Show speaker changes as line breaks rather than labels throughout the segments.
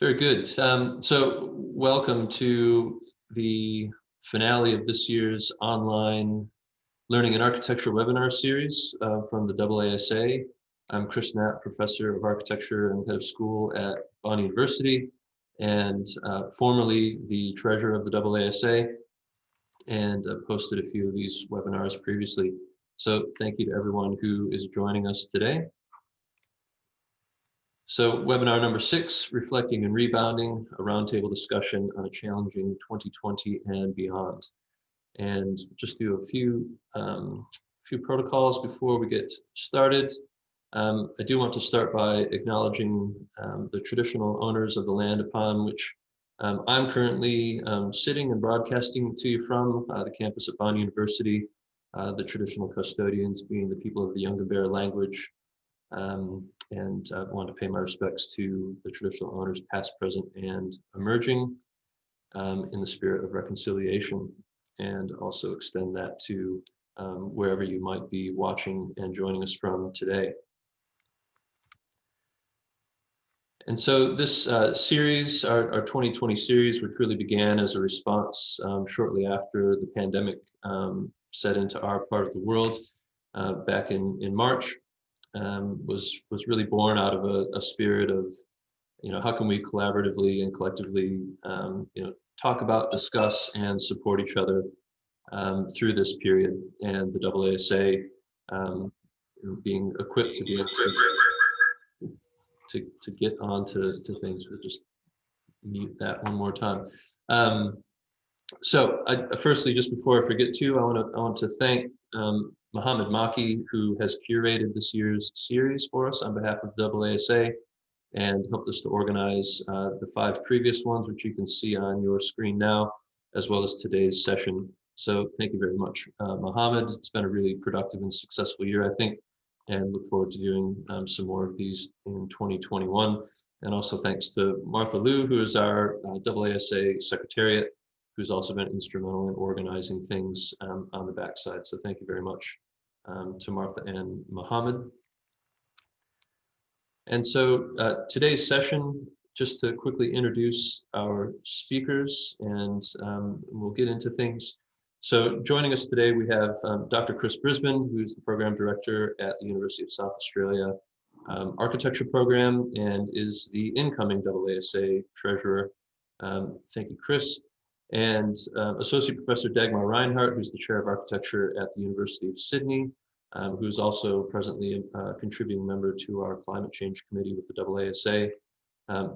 Very good. So welcome to the finale of this year's online Learning and Architecture Webinar Series from the AASA. I'm Chris Knapp, Professor of Architecture and Head of School at Bonn University, and formerly the Treasurer of the AASA, and I've hosted a few of these webinars previously. So thank you to everyone who is joining us today. So webinar number 6, Reflecting and Rebounding, a roundtable discussion on a challenging 2020 and beyond. And just do a few protocols before we get started. I do want to start by acknowledging the traditional owners of the land upon which I'm currently sitting and broadcasting to you from, the campus at Bonn University, the traditional custodians being the people of the Yungabear language. And I want to pay my respects to the traditional owners, past, present, and emerging, in the spirit of reconciliation, and also extend that to wherever you might be watching and joining us from today. And so this series, our 2020 series, which really began as a response shortly after the pandemic set into our part of the world back in March, was really born out of a spirit of, how can we collaboratively and collectively, talk about, discuss, and support each other through this period, and the AASA being equipped to be able to get onto things. We'll just mute that one more time. So firstly, just before I forget to, I want to thank Mohammed Maki, who has curated this year's series for us on behalf of AASA and helped us to organize the 5 previous ones, which you can see on your screen now, as well as today's session. So thank you very much, Mohammed. It's been a really productive and successful year, I think, and look forward to doing some more of these in 2021. And also thanks to Martha Liu, who is our AASA Secretariat, who's also been instrumental in organizing things on the backside. So thank you very much to Martha and Mohammed. And so today's session, just to quickly introduce our speakers, and we'll get into things. So joining us today, we have Dr. Chris Brisbane, who's the Program Director at the University of South Australia Architecture Program and is the incoming AASA Treasurer. Thank you, Chris. And Associate Professor Dagmar Reinhardt, who's the Chair of Architecture at the University of Sydney, who's also presently a contributing member to our Climate Change Committee with the AASA.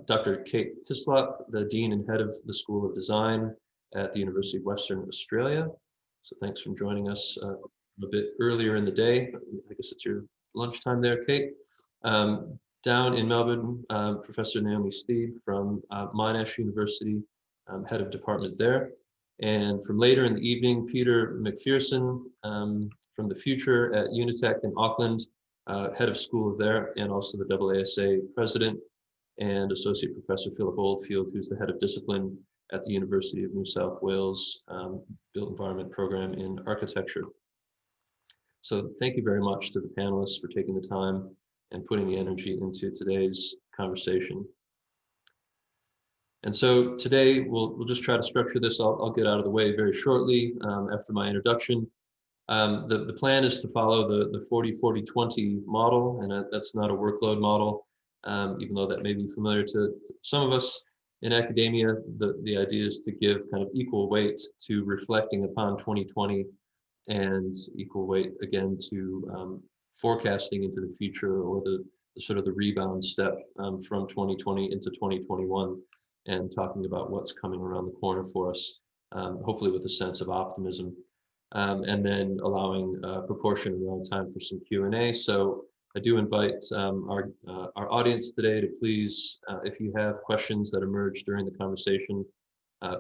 Dr. Kate Hislop, the Dean and Head of the School of Design at the University of Western Australia. So thanks for joining us a bit earlier in the day. I guess it's your lunchtime there, Kate. Down in Melbourne, Professor Naomi Steed from Monash University, Head of Department there. And from later in the evening, Peter McPherson from the Future at Unitec in Auckland, Head of School there, and also the AASA President, and Associate Professor Philip Oldfield, who's the Head of Discipline at the University of New South Wales Built Environment Program in Architecture. So thank you very much to the panelists for taking the time and putting the energy into today's conversation. And so today we'll just try to structure this. I'll get out of the way very shortly after my introduction. The plan is to follow the 40-40-20 model, and that's not a workload model, even though that may be familiar to some of us in academia. The idea is to give kind of equal weight to reflecting upon 2020 and equal weight again to forecasting into the future, or the sort of the rebound step from 2020 into 2021. And talking about what's coming around the corner for us, hopefully with a sense of optimism, and then allowing a proportion around time for some Q&A. So I do invite our audience today to please, if you have questions that emerge during the conversation,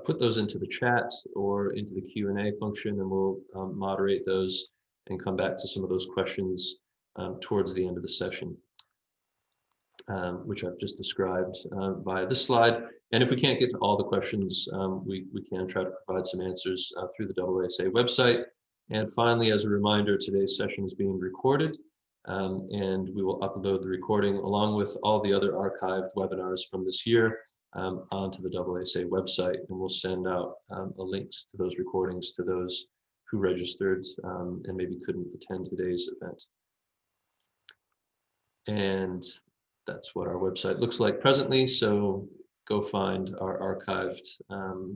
put those into the chat or into the Q&A function, and we'll moderate those and come back to some of those questions towards the end of the session. Which I've just described via this slide. And if we can't get to all the questions, we can try to provide some answers through the AASA website. And finally, as a reminder, today's session is being recorded, and we will upload the recording along with all the other archived webinars from this year onto the AASA website, and we'll send out links to those recordings to those who registered and maybe couldn't attend today's event. And that's what our website looks like presently. So go find our archived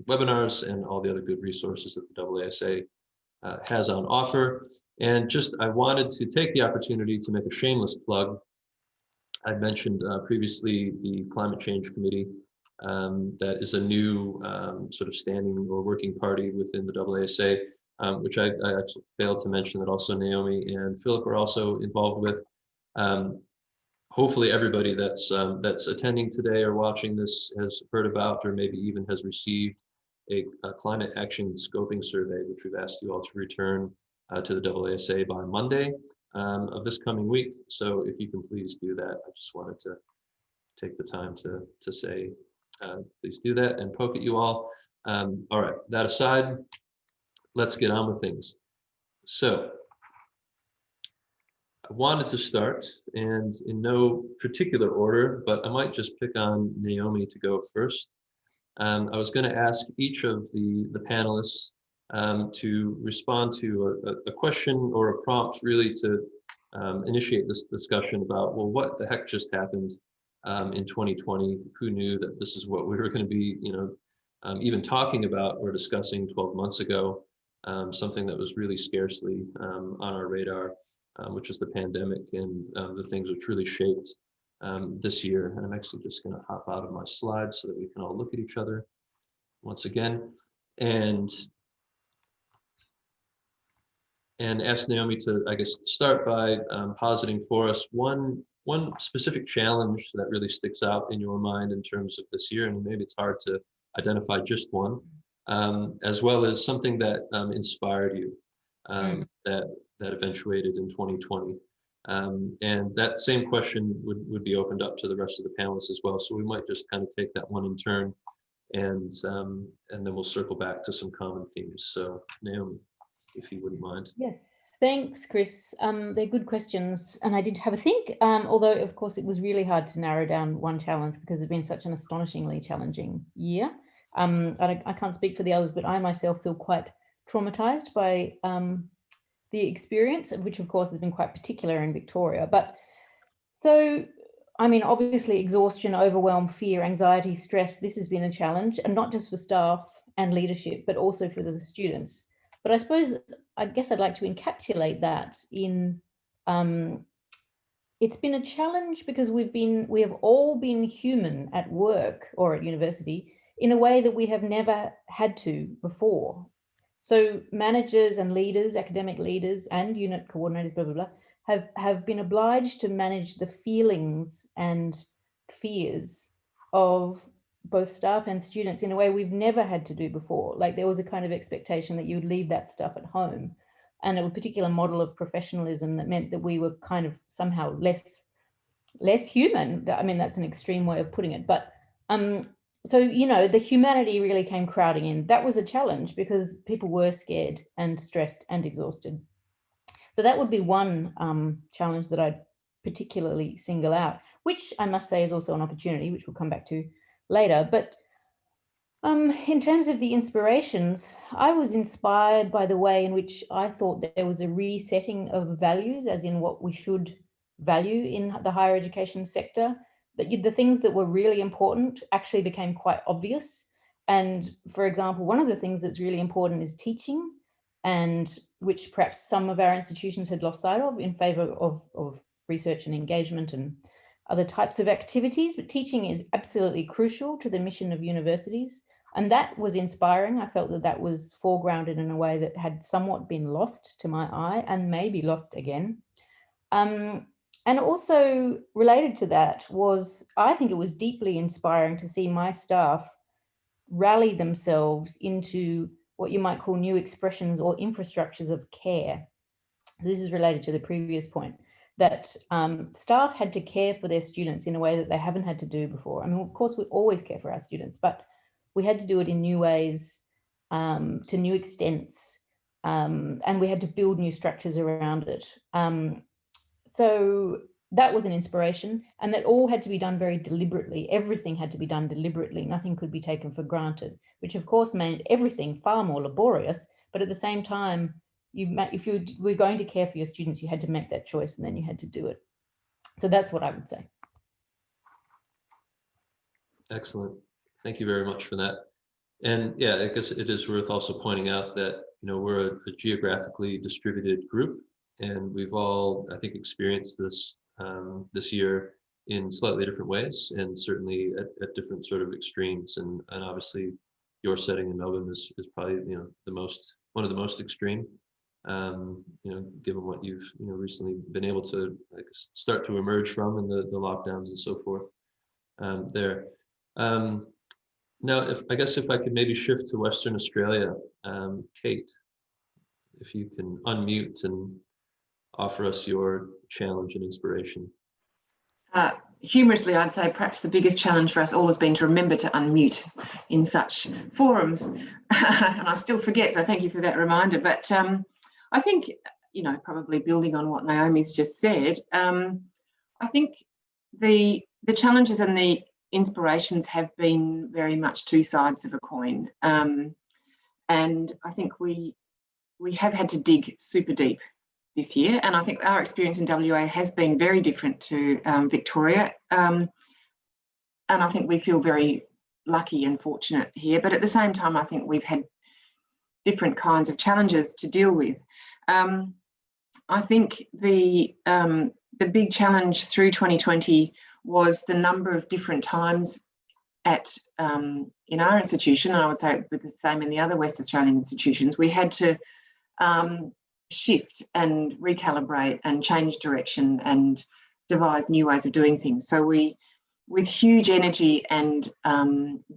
webinars and all the other good resources that the AASA has on offer. And just, I wanted to take the opportunity to make a shameless plug. I mentioned previously the Climate Change Committee. That is a new sort of standing or working party within the AASA, which I actually failed to mention that also Naomi and Philip are also involved with. Hopefully everybody that's attending today or watching this has heard about or maybe even has received a climate action scoping survey, which we've asked you all to return to the AASA by Monday of this coming week. So if you can please do that, I just wanted to take the time to say, please do that and poke at you all. All right, that aside, let's get on with things. So I wanted to start, and in no particular order, but I might just pick on Naomi to go first. I was going to ask each of the panelists to respond to a question or a prompt, really to initiate this discussion about, well, what the heck just happened in 2020? Who knew that this is what we were going to be, even talking about or discussing 12 months ago? Something that was really scarcely on our radar, which is the pandemic and the things which really shaped this year. And I'm actually just going to hop out of my slides so that we can all look at each other once again, and ask Naomi to, I guess, start by positing for us one specific challenge that really sticks out in your mind in terms of this year, and maybe it's hard to identify just one, as well as something that inspired you, that eventuated in 2020. And that same question would be opened up to the rest of the panelists as well. So we might just kind of take that one in turn, and then we'll circle back to some common themes. So Naomi, if you wouldn't mind.
Yes, thanks, Chris. They're good questions, and I did have a think, although of course it was really hard to narrow down one challenge because it's been such an astonishingly challenging year. I can't speak for the others, but I myself feel quite traumatized by the experience, which of course has been quite particular in Victoria. But so, I mean, obviously exhaustion, overwhelm, fear, anxiety, stress, this has been a challenge, and not just for staff and leadership, but also for the students. But I guess I'd like to encapsulate that in, it's been a challenge because we have all been human at work or at university in a way that we have never had to before. So managers and leaders, academic leaders and unit coordinators, blah, blah, blah, have been obliged to manage the feelings and fears of both staff and students in a way we've never had to do before. Like there was a kind of expectation that you would leave that stuff at home, and a particular model of professionalism that meant that we were kind of somehow less human. I mean, that's an extreme way of putting it, but so, the humanity really came crowding in. That was a challenge because people were scared and stressed and exhausted. So that would be one challenge that I'd particularly single out, which I must say is also an opportunity, which we'll come back to later. But in terms of the inspirations, I was inspired by the way in which I thought that there was a resetting of values, as in what we should value in the higher education sector. That the things that were really important actually became quite obvious. And for example, one of the things that's really important is teaching, and which perhaps some of our institutions had lost sight of in favor of research and engagement and other types of activities. But teaching is absolutely crucial to the mission of universities. And that was inspiring. I felt that was foregrounded in a way that had somewhat been lost to my eye and maybe lost again. And also related to that was, I think it was deeply inspiring to see my staff rally themselves into what you might call new expressions or infrastructures of care. This is related to the previous point, that staff had to care for their students in a way that they haven't had to do before. I mean, of course, we always care for our students, but we had to do it in new ways, to new extents, and we had to build new structures around it. So that was an inspiration, and that all had to be done very deliberately. Everything had to be done deliberately. Nothing could be taken for granted, which of course made everything far more laborious. But at the same time, if you were going to care for your students, you had to make that choice, and then you had to do it. So that's what I would say.
Excellent. Thank you very much for that. And yeah, I guess it is worth also pointing out that, we're a geographically distributed group, and we've all, I think, experienced this this year in slightly different ways, and certainly at different sort of extremes. And obviously, your setting in Melbourne is probably one of the most extreme. Given what you've recently been able to start to emerge from, and the lockdowns and so forth there. Now, if I could maybe shift to Western Australia, Kate, if you can unmute and offer us your challenge and inspiration.
Humorously, I'd say perhaps the biggest challenge for us all has been to remember to unmute in such forums. And I still forget, so thank you for that reminder. But I think, probably building on what Naomi's just said, I think the challenges and the inspirations have been very much two sides of a coin. And I think we have had to dig super deep this year, and I think our experience in WA has been very different to Victoria, and I think we feel very lucky and fortunate here, but at the same time I think we've had different kinds of challenges to deal with. I think the big challenge through 2020 was the number of different times in our institution, and I would say it was the same in the other West Australian institutions, we had to shift and recalibrate and change direction and devise new ways of doing things. So we, with huge energy and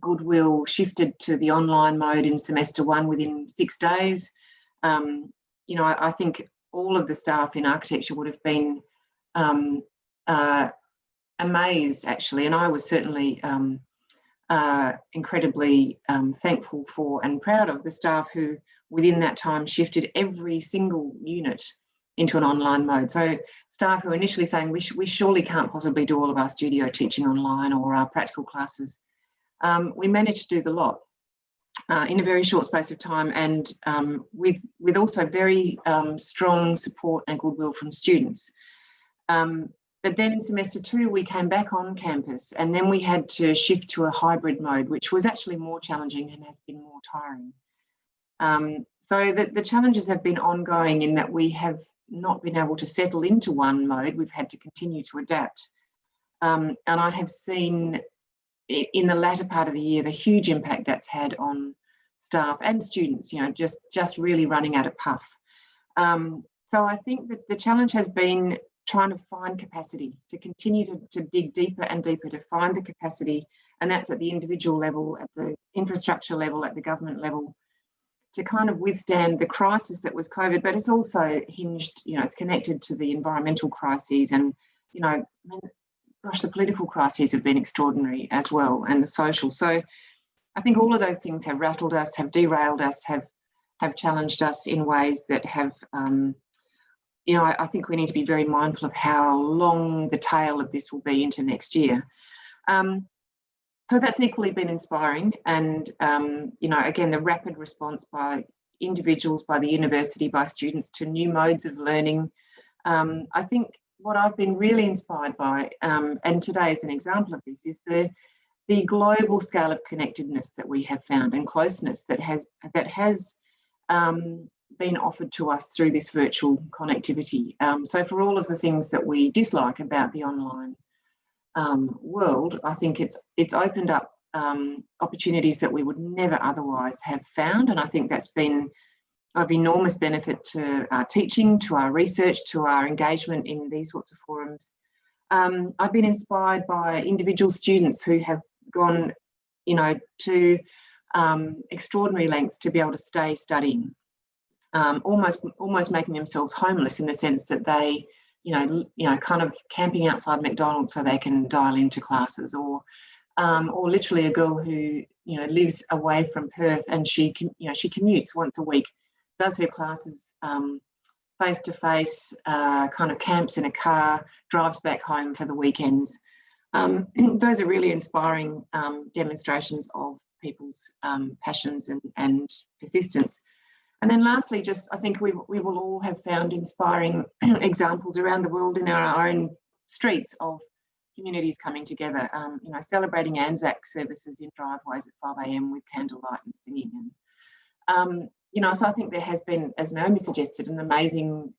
goodwill, shifted to the online mode in semester one within 6 days. I think all of the staff in architecture would have been amazed, actually, and I was certainly incredibly thankful for and proud of the staff who within that time shifted every single unit into an online mode. So staff who were initially saying we surely can't possibly do all of our studio teaching online or our practical classes, we managed to do the lot in a very short space of time, and with also very strong support and goodwill from students. But then in semester two, we came back on campus, and then we had to shift to a hybrid mode, which was actually more challenging and has been more tiring. So the challenges have been ongoing in that we have not been able to settle into one mode. We've had to continue to adapt. And I have seen in the latter part of the year the huge impact that's had on staff and students, just really running out of puff. So I think that the challenge has been trying to find capacity, to continue to dig deeper and deeper, to find the capacity, and that's at the individual level, at the infrastructure level, at the government level, to kind of withstand the crisis that was COVID, but it's also hinged, it's connected to the environmental crises, and, gosh, the political crises have been extraordinary as well, and the social. So I think all of those things have rattled us, have derailed us, have challenged us in ways that have, I think we need to be very mindful of how long the tail of this will be into next year. So that's equally been inspiring, and again, the rapid response by individuals, by the university, by students to new modes of learning. I think what I've been really inspired by, and today is an example of this, is the global scale of connectedness that we have found, and closeness that has been offered to us through this virtual connectivity. So for all of the things that we dislike about the online world, I think it's opened up opportunities that we would never otherwise have found, and I think that's been of enormous benefit to our teaching, to our research, to our engagement in these sorts of forums. I've been inspired by individual students who have gone, to extraordinary lengths to be able to stay studying, almost making themselves homeless in the sense that they, kind of camping outside McDonald's so they can dial into classes, or literally a girl who, lives away from Perth, and she commutes once a week, does her classes face-to-face, kind of camps in a car, drives back home for the weekends. Those are really inspiring demonstrations of people's passions and persistence. And then lastly, just I think we will all have found inspiring examples around the world in our own streets of communities coming together, you know, celebrating Anzac services in driveways at 5 a.m. with candlelight and singing. And, you know, so I think there has been, as Naomi suggested, an amazing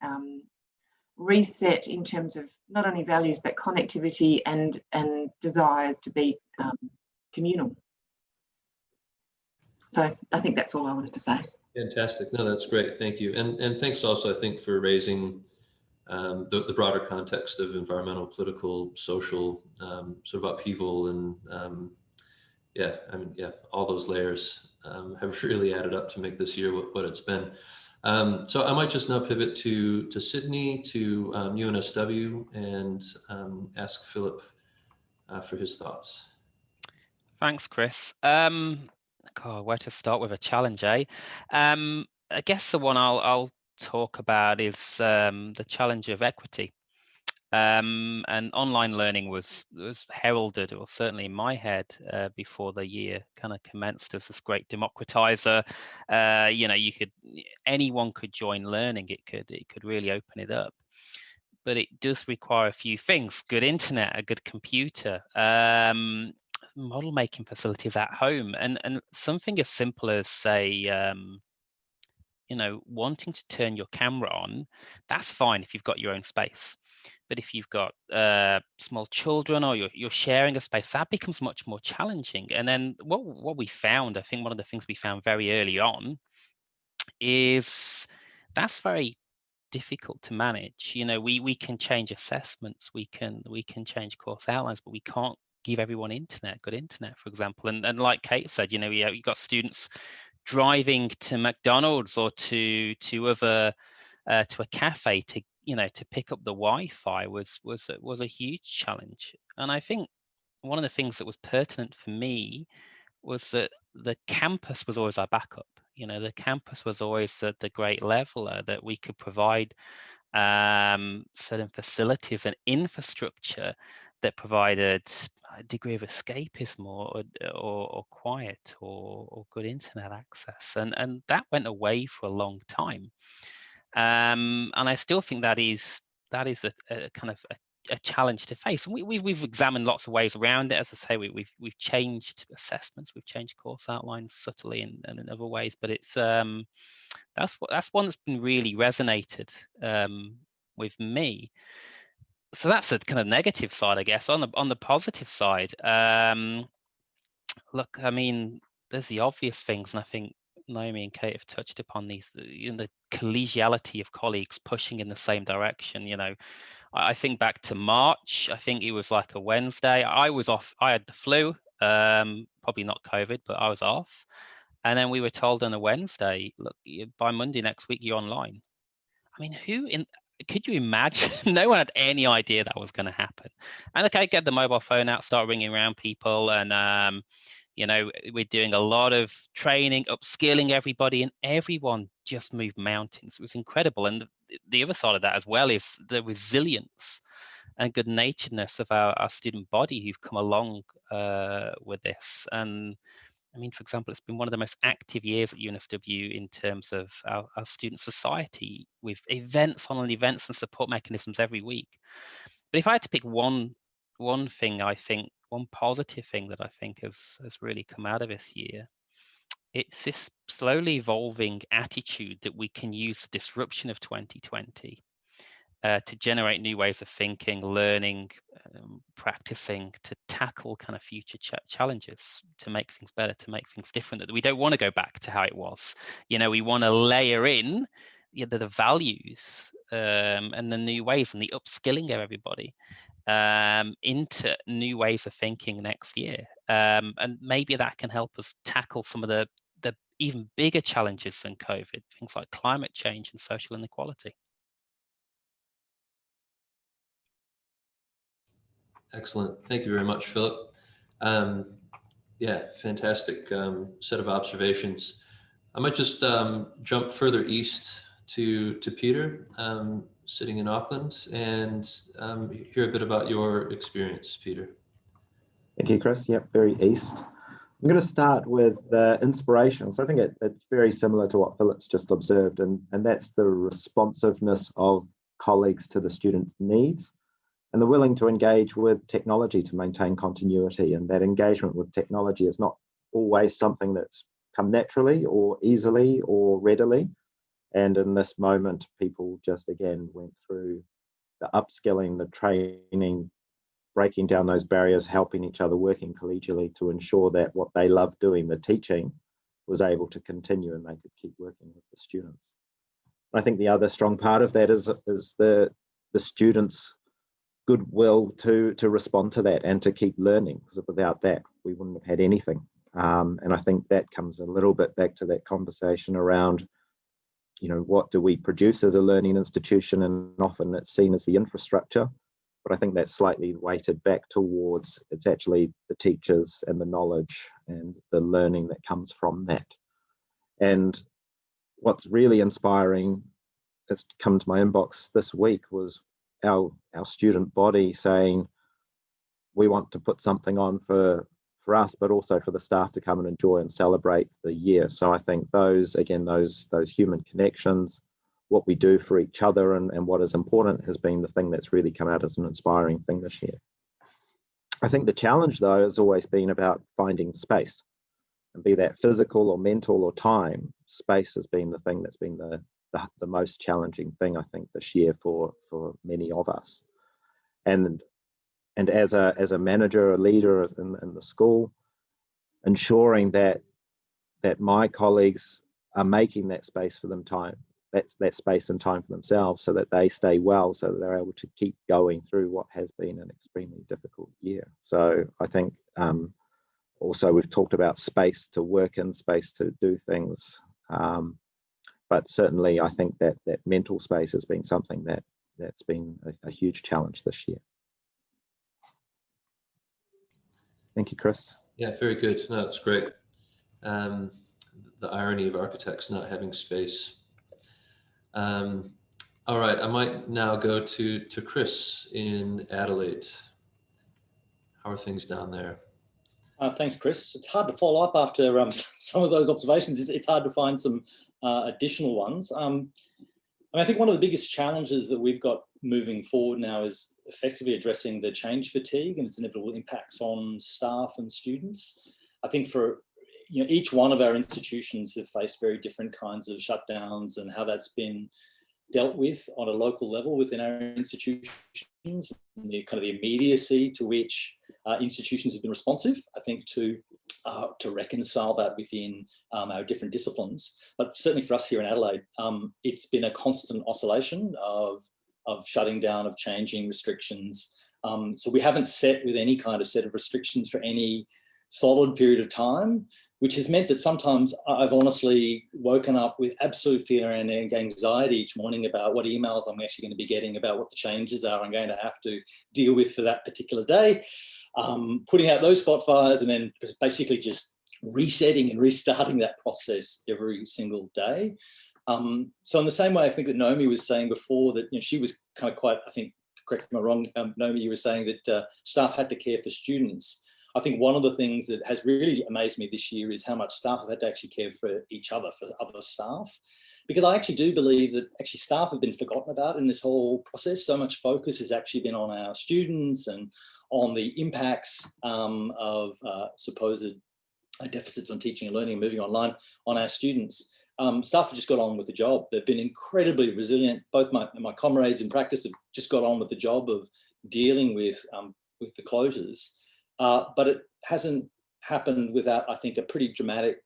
reset in terms of not only values, but connectivity and desires to be communal. So I think that's all I wanted to say.
Fantastic. No, that's great. Thank you. And thanks also, I think, for raising the broader context of environmental, political, social sort of upheaval. And yeah, I mean, yeah, all those layers have really added up to make this year what it's been. So I might just now pivot to Sydney, to UNSW, and ask Philip for his thoughts.
Thanks, Chris. God, where to start with a challenge, eh? I guess the one I'll talk about is the challenge of equity. And online learning was heralded, or certainly in my head, before the year kind of commenced, as this great democratizer. You know, anyone could join learning. It could really open it up. But it does require a few things: good internet, a good computer, model making facilities at home, and something as simple as, say, you know, wanting to turn your camera on. That's fine if you've got your own space, but if you've got small children, or you're sharing a space, that becomes much more challenging. And then what we found, I think one of the things we found very early on, is that's very difficult to manage. You know, we can change assessments, we can change course outlines, but we can't give everyone good internet, for example. And like Kate said, you know, you've got students driving to McDonald's or to a cafe to, you know, to pick up the Wi-Fi was a huge challenge. And I think one of the things that was pertinent for me was that the campus was always our backup. You know, the campus was always the great leveler, that we could provide certain facilities and infrastructure that provided a degree of escapism or quiet or good internet access, and that went away for a long time. And I still think that is a kind of a challenge to face. And we've examined lots of ways around it. As I say, we've changed assessments, we've changed course outlines subtly and in other ways. But it's that's one that's been really resonated with me. So that's a kind of negative side, I guess. On the positive side, look, I mean, there's the obvious things, and I think Naomi and Kate have touched upon these. You know, the collegiality of colleagues pushing in the same direction. You know, I think back to March. I think it was like a Wednesday. I was off. I had the flu, probably not COVID, but I was off. And then we were told on a Wednesday, look, by Monday next week, you're online. I mean, could you imagine? No one had any idea that was going to happen. And okay, get the mobile phone out, start ringing around people, and you know, we're doing a lot of training, upskilling everybody, and everyone just moved mountains. It was incredible. And the other side of that as well is the resilience and good-naturedness of our student body who've come along with this. And I mean, for example, it's been one of the most active years at UNSW in terms of our student society, with events on events and support mechanisms every week. But if I had to pick one thing, I think one positive thing that I think has really come out of this year, it's this slowly evolving attitude that we can use the disruption of 2020 to generate new ways of thinking, learning, practicing, to tackle kind of future challenges, to make things better, to make things different. That we don't want to go back to how it was. You know, we want to layer in the values and the new ways and the upskilling of everybody into new ways of thinking next year. And maybe that can help us tackle some of the even bigger challenges than COVID, things like climate change and social inequality.
Excellent. Thank you very much, Philip. Yeah, fantastic set of observations. I might just jump further east to Peter, sitting in Auckland, and hear a bit about your experience, Peter.
Thank you, Chris. Yep, very east. I'm going to start with inspiration. So I think it's very similar to what Philip's just observed, and that's the responsiveness of colleagues to the students' needs and the willing to engage with technology to maintain continuity. And that engagement with technology is not always something that's come naturally or easily or readily. And in this moment, people just again went through the upskilling, the training, breaking down those barriers, helping each other, working collegially to ensure that what they love doing, the teaching, was able to continue and they could keep working with the students. I think the other strong part of that is the students' goodwill to respond to that and to keep learning, because without that, we wouldn't have had anything. And I think that comes a little bit back to that conversation around, you know, what do we produce as a learning institution, and often it's seen as the infrastructure. But I think that's slightly weighted back towards it's actually the teachers and the knowledge and the learning that comes from that. And what's really inspiring that's come to my inbox this week was our student body saying, we want to put something on for us, but also for the staff to come and enjoy and celebrate the year. So I think those human connections, what we do for each other and what is important has been the thing that's really come out as an inspiring thing this year. I think the challenge though has always been about finding space, and be that physical or mental or time, space has been the thing that's been the most challenging thing I think this year for many of us. And as a manager, a leader in the school, ensuring that my colleagues are making that space for them that space and time for themselves, so that they stay well, so that they're able to keep going through what has been an extremely difficult year. So I think also we've talked about space to work in, space to do things, but certainly I think that mental space has been something that's been a huge challenge this year. Thank you, Chris.
Yeah, very good. No, that's great. The irony of architects not having space. All right, I might now go to Chris in Adelaide. How are things down there?
Thanks, Chris. It's hard to follow up after some of those observations. It's hard to find some additional ones. And I think one of the biggest challenges that we've got moving forward now is effectively addressing the change fatigue and its inevitable impacts on staff and students. I think for each one of our institutions have faced very different kinds of shutdowns, and how that's been dealt with on a local level within our institutions, and the kind of the immediacy to which institutions have been responsive, I think, to reconcile that within our different disciplines. But certainly for us here in Adelaide, it's been a constant oscillation of shutting down, of changing restrictions. So we haven't set with any kind of set of restrictions for any solid period of time, which has meant that sometimes I've honestly woken up with absolute fear and anxiety each morning about what emails I'm actually going to be getting about what the changes are I'm going to have to deal with for that particular day, putting out those spot fires, and then basically just resetting and restarting that process every single day. So in the same way, I think that Naomi was saying before that she was kind of quite, I think, correct me if I'm wrong, Naomi, you were saying that staff had to care for students. I think one of the things that has really amazed me this year is how much staff have had to actually care for each other, for other staff. Because I actually do believe that actually staff have been forgotten about in this whole process. So much focus has actually been on our students and on the impacts of supposed deficits on teaching and learning and moving online on our students. Staff have just got on with the job. They've been incredibly resilient. Both my comrades in practice have just got on with the job of dealing with the closures. But it hasn't happened without, I think, a pretty dramatic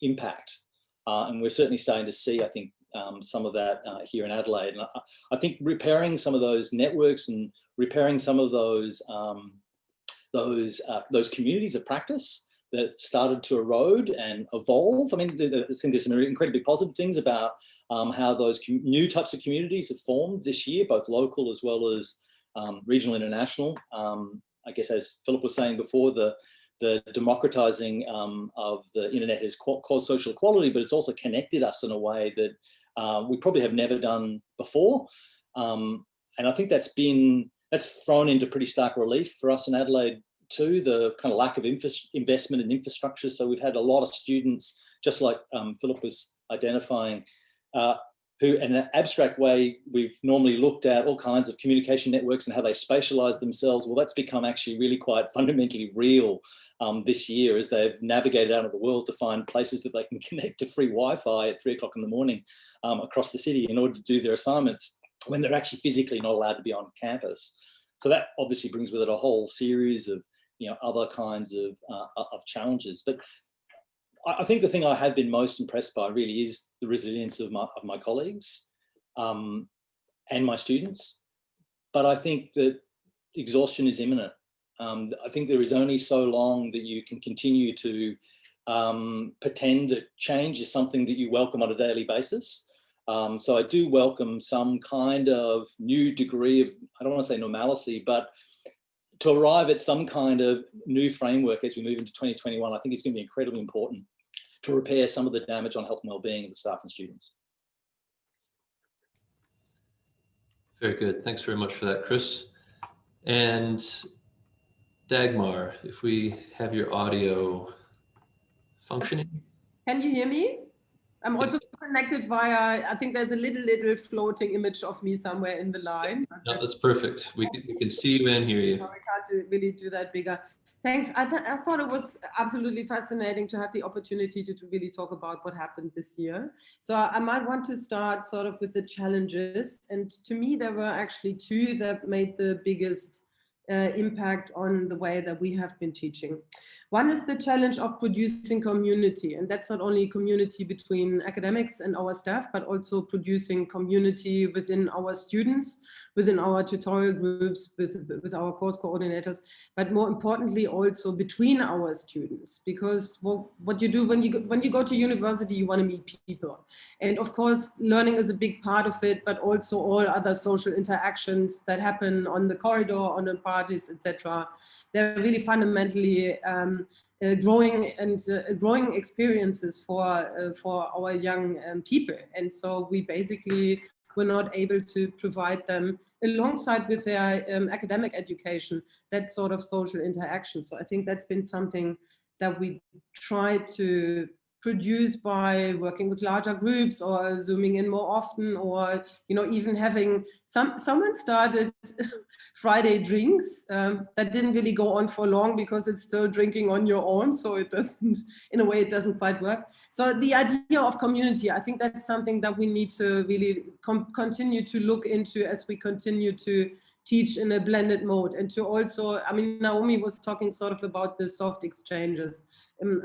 impact. And we're certainly starting to see, I think, some of that here in Adelaide. And I think repairing some of those networks and repairing some of those communities of practice that started to erode and evolve. I mean, I think there's some incredibly positive things about how those new types of communities have formed this year, both local as well as regional, international. I guess, as Philip was saying before, the democratizing of the internet has caused social equality, but it's also connected us in a way that we probably have never done before. And I think that's thrown into pretty stark relief for us in Adelaide too, the kind of lack of investment in infrastructure. So we've had a lot of students, just like Philip was identifying, who in an abstract way, we've normally looked at all kinds of communication networks and how they spatialize themselves. Well, that's become actually really quite fundamentally real this year as they've navigated out of the world to find places that they can connect to free Wi-Fi at 3 o'clock in the morning across the city in order to do their assignments when they're actually physically not allowed to be on campus. So that obviously brings with it a whole series of other kinds of challenges. But I think the thing I have been most impressed by really is the resilience of my colleagues and my students. But I think that exhaustion is imminent. I think there is only so long that you can continue to pretend that change is something that you welcome on a daily basis. So I do welcome some kind of new degree of, I don't want to say normalcy, but to arrive at some kind of new framework as we move into 2021, I think it's going to be incredibly important to repair some of the damage on health and well-being of the staff and students.
Very good. Thanks very much for that, Chris. And Dagmar, if we have your audio functioning.
Can you hear me? I'm also connected via, I think there's a little floating image of me somewhere in the line.
No, that's perfect. We can see you and hear you.
I can't really do that bigger. Thanks. I thought it was absolutely fascinating to have the opportunity to really talk about what happened this year. So I might want to start sort of with the challenges. And to me, there were actually two that made the biggest impact on the way that we have been teaching. One is the challenge of producing community, and that's not only community between academics and our staff, but also producing community within our students, within our tutorial groups, with our course coordinators, but more importantly also between our students, because what you do when you go to university, you want to meet people, and of course learning is a big part of it, but also all other social interactions that happen on the corridor, on the parties, etc. They're really fundamentally growing experiences for our young people, and so we basically were not able to provide them alongside with their academic education that sort of social interaction. So I think that's been something that we tried to produce by working with larger groups or zooming in more often, or even having someone started Friday drinks that didn't really go on for long because it's still drinking on your own, so it doesn't, in a way it doesn't quite work. So the idea of community, I think that's something that we need to really continue to look into as we continue to teach in a blended mode, and to also, I mean, Naomi was talking sort of about the soft exchanges.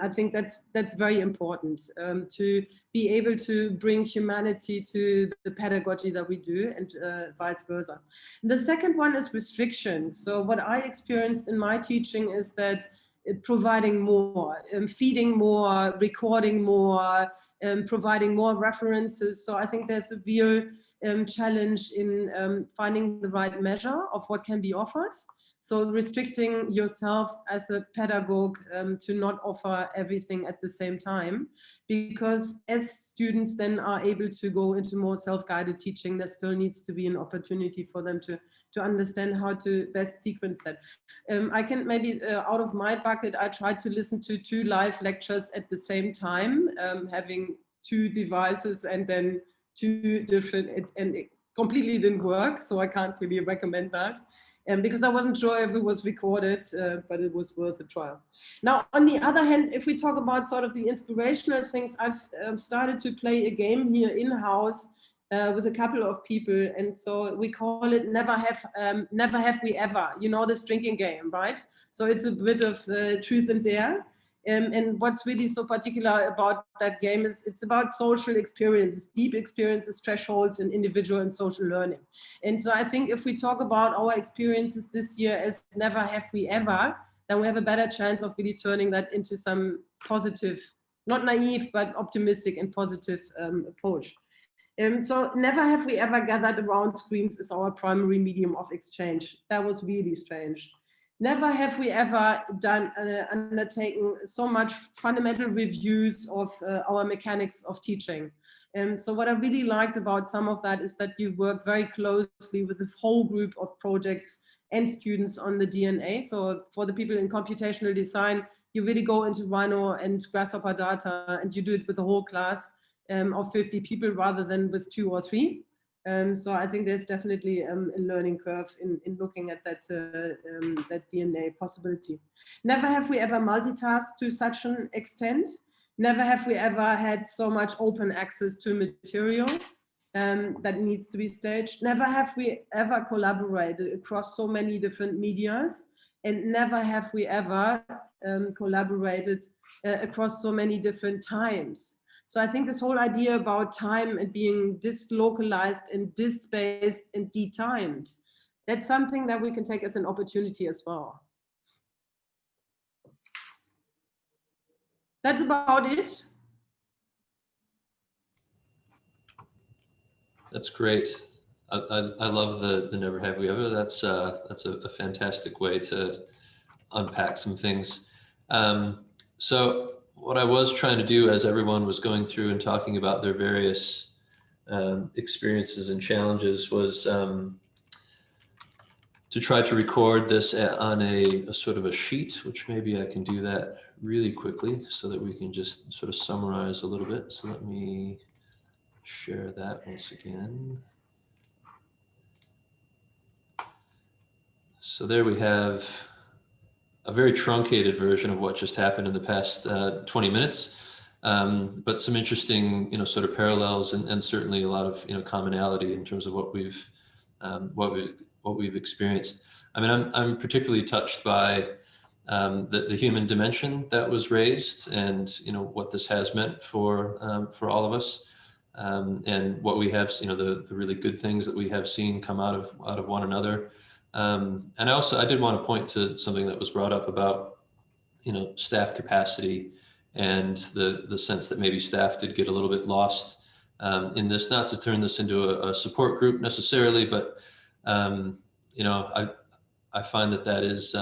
I think that's very important to be able to bring humanity to the pedagogy that we do, and vice versa. And the second one is restrictions. So what I experienced in my teaching is that providing more, feeding more, recording more, providing more references. So I think there's a real challenge in finding the right measure of what can be offered. So restricting yourself as a pedagogue to not offer everything at the same time, because as students then are able to go into more self-guided teaching, there still needs to be an opportunity for them to understand how to best sequence that. I can maybe, out of my bucket, I tried to listen to 2 live lectures at the same time, having 2 devices and then 2 different, and it completely didn't work, so I can't really recommend that. Because I wasn't sure if it was recorded, but it was worth a trial. Now, on the other hand, if we talk about sort of the inspirational things, I've started to play a game here in-house with a couple of people, and so we call it Never Have We Ever. You know this drinking game, right? So it's a bit of truth and dare. And what's really so particular about that game is it's about social experiences, deep experiences, thresholds, and individual and social learning. And so I think if we talk about our experiences this year as never have we ever, then we have a better chance of really turning that into some positive, not naive, but optimistic and positive approach. So never have we ever gathered around screens as our primary medium of exchange. That was really strange. Never have we ever undertaken so much fundamental reviews of our mechanics of teaching. So what I really liked about some of that is that you work very closely with the whole group of projects and students on the DNA. So for the people in computational design, you really go into Rhino and Grasshopper data, and you do it with a whole class of 50 people rather than with 2 or 3. So I think there's definitely a learning curve in looking at that, that DNA possibility. Never have we ever multitasked to such an extent. Never have we ever had so much open access to material that needs to be staged. Never have we ever collaborated across so many different medias, and never have we ever collaborated across so many different times. So I think this whole idea about time and being dislocalized and disspaced and detimed, that's something that we can take as an opportunity as well. That's about it.
That's great. I love the never have we ever. That's a fantastic way to unpack some things. So what I was trying to do as everyone was going through and talking about their various experiences and challenges was to try to record this on a sort of a sheet, which maybe I can do that really quickly so that we can just sort of summarize a little bit. So let me share that once again. So there we have a very truncated version of what just happened in the past 20 minutes, but some interesting, sort of parallels and certainly a lot of, commonality in terms of what we've experienced. I mean, I'm particularly touched by the human dimension that was raised, and what this has meant for all of us, and what we have, the really good things that we have seen come out of one another. And I did want to point to something that was brought up about, staff capacity and the sense that maybe staff did get a little bit lost in this, not to turn this into a support group necessarily, but, I find that is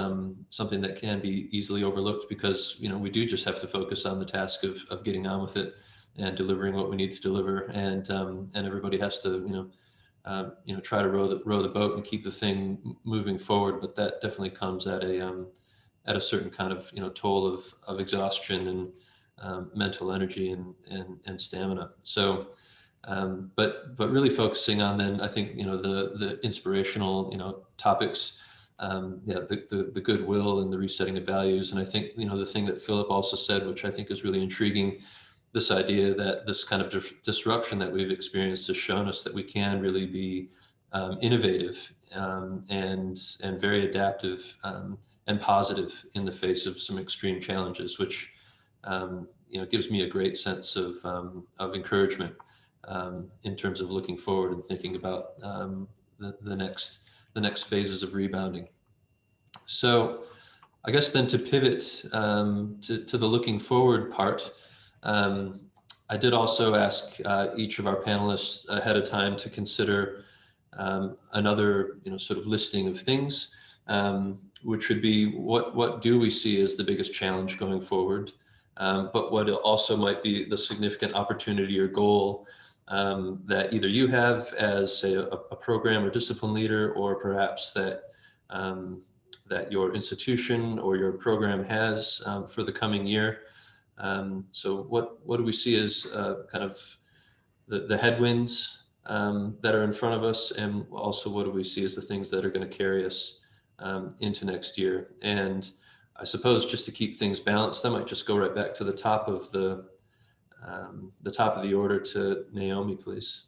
something that can be easily overlooked because, we do just have to focus on the task of getting on with it and delivering what we need to deliver. And everybody has to, try to row the boat and keep the thing moving forward. But that definitely comes at a certain kind of, toll of exhaustion and mental energy and stamina. So, but really focusing on then, I think, the inspirational, topics, the goodwill and the resetting of values. And I think, the thing that Philip also said, which I think is really intriguing, this idea that this kind of disruption that we've experienced has shown us that we can really be innovative and very adaptive and positive in the face of some extreme challenges, which gives me a great sense of encouragement in terms of looking forward and thinking about the next phases of rebounding. So I guess then to pivot to the looking forward part, I did also ask each of our panelists ahead of time to consider another, sort of listing of things, which would be what do we see as the biggest challenge going forward, but what also might be the significant opportunity or goal that either you have as a program or discipline leader, or perhaps that your institution or your program has for the coming year. So what do we see as kind of the headwinds that are in front of us, and also what do we see as the things that are going to carry us into next year? And I suppose just to keep things balanced, I might just go right back to the top of the order to Naomi, please.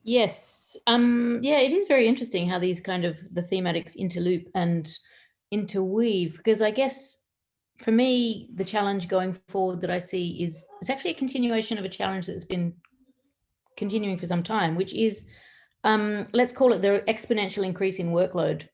Yes. Yeah, it is very interesting how these kind of the thematics interloop and interweave, because I guess for me, the challenge going forward that I see is it's actually a continuation of a challenge that's been continuing for some time, which is, let's call it the exponential increase in workload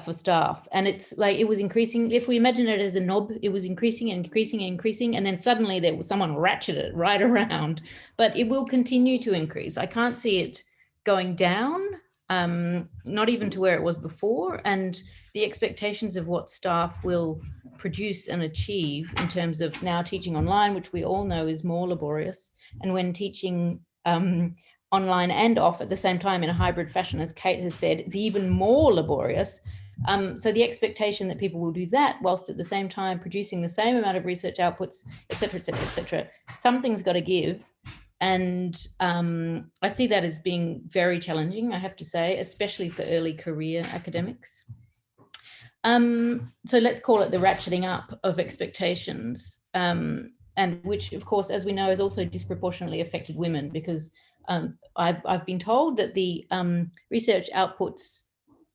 for staff. And it's like, it was increasing. If we imagine it as a knob, it was increasing and increasing and increasing. And then suddenly there was someone ratcheted it right around, but it will continue to increase. I can't see it going down, not even to where it was before. And the expectations of what staff will produce and achieve in terms of now teaching online, which we all know is more laborious, and when teaching online and off at the same time in a hybrid fashion, as Kate has said, it's even more laborious. So the expectation that people will do that whilst at the same time producing the same amount of research outputs, et cetera, et cetera, et cetera, something's got to give. And I see that as being very challenging, I have to say, especially for early career academics. So let's call it the ratcheting up of expectations, and which, of course, as we know, has also disproportionately affected women, because I've been told that the research outputs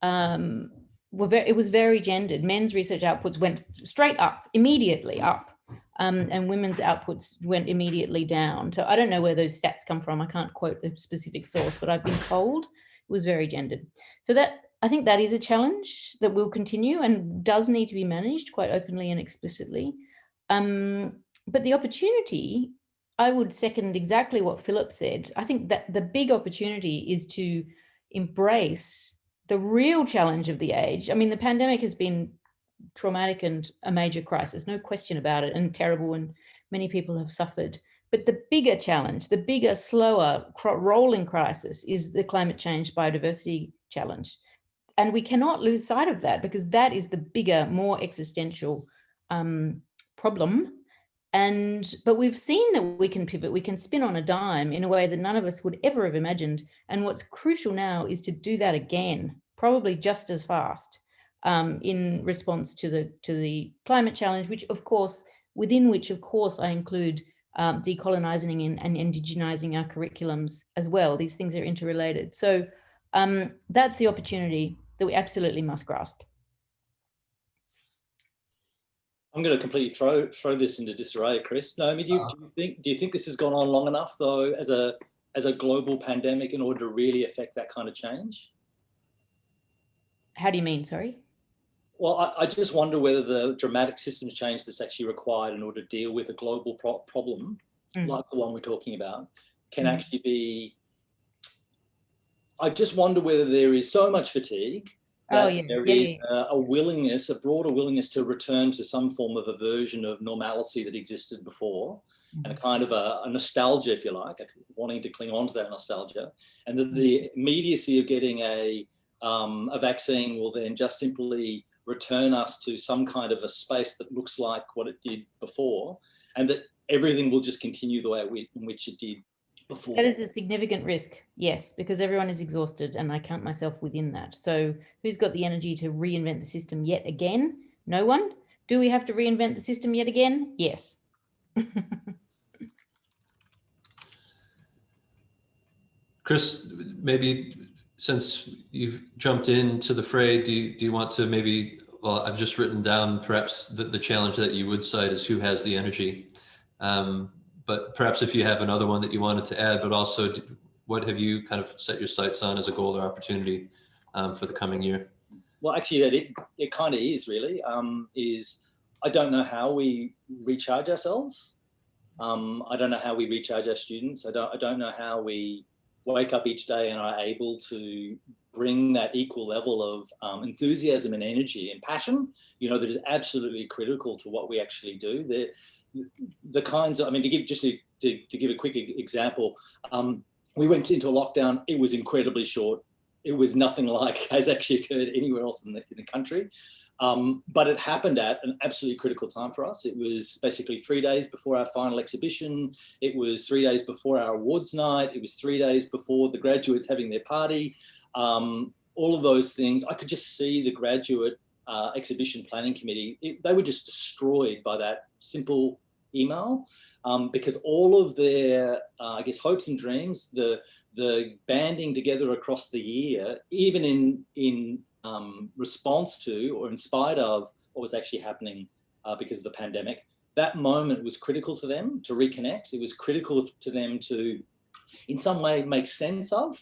it was very gendered. Men's research outputs went straight up, immediately up. And women's outputs went immediately down. So I don't know where those stats come from. I can't quote a specific source, but I've been told it was very gendered. So that, I think that is a challenge that will continue and does need to be managed quite openly and explicitly. But the opportunity, I would second exactly what Philip said. I think that the big opportunity is to embrace the real challenge of the age. I mean, the pandemic has been traumatic and a major crisis, no question about it, and terrible, and many people have suffered. But the bigger challenge, the bigger, slower, rolling crisis is the climate change biodiversity challenge. And we cannot lose sight of that, because that is the bigger, more existential problem. But we've seen that we can pivot, we can spin on a dime in a way that none of us would ever have imagined. And what's crucial now is to do that again, probably just as fast. In response to the climate challenge, which of course, within which of course I include decolonizing and indigenizing our curriculums as well. These things are interrelated. So that's the opportunity that we absolutely must grasp.
I'm going to completely throw this into disarray, Chris. Naomi, do you think this has gone on long enough though, as a global pandemic, in order to really affect that kind of change?
How do you mean? Sorry.
Well, I just wonder whether the dramatic systems change that's actually required in order to deal with a global problem like the one we're talking about can actually be. I just wonder whether there is so much fatigue that there is a willingness, a broader willingness to return to some form of a version of normalcy that existed before, and a kind of a nostalgia, if you like, wanting to cling on to that nostalgia, and that the immediacy of getting a vaccine will then just simply return us to some kind of a space that looks like what it did before, and that everything will just continue the way in which it did before.
That is a significant risk, yes, because everyone is exhausted, and I count myself within that. So who's got the energy to reinvent the system yet again? No one. Do we have to reinvent the system yet again? Yes.
Chris, maybe since you've jumped into the fray, do you want to maybe, well, I've just written down perhaps the challenge that you would cite is who has the energy. But perhaps if you have another one that you wanted to add, but also what have you kind of set your sights on as a goal or opportunity for the coming year?
Well, actually, it kind of is really, I don't know how we recharge ourselves. I don't know how we recharge our students. I don't know how we wake up each day and are able to bring that equal level of enthusiasm and energy and passion, that is absolutely critical to what we actually do. The kinds of, I mean, to give a quick example, we went into a lockdown. It was incredibly short. It was nothing like has actually occurred anywhere else in the country. But it happened at an absolutely critical time for us. It was basically 3 days before our final exhibition. It was 3 days before our awards night. It was 3 days before the graduates having their party. All of those things, I could just see the graduate exhibition planning committee, they were just destroyed by that simple email, because all of their, I guess, hopes and dreams, the banding together across the year, even in response to or in spite of what was actually happening because of the pandemic, that moment was critical to them to reconnect. It was critical to them to, in some way, make sense of,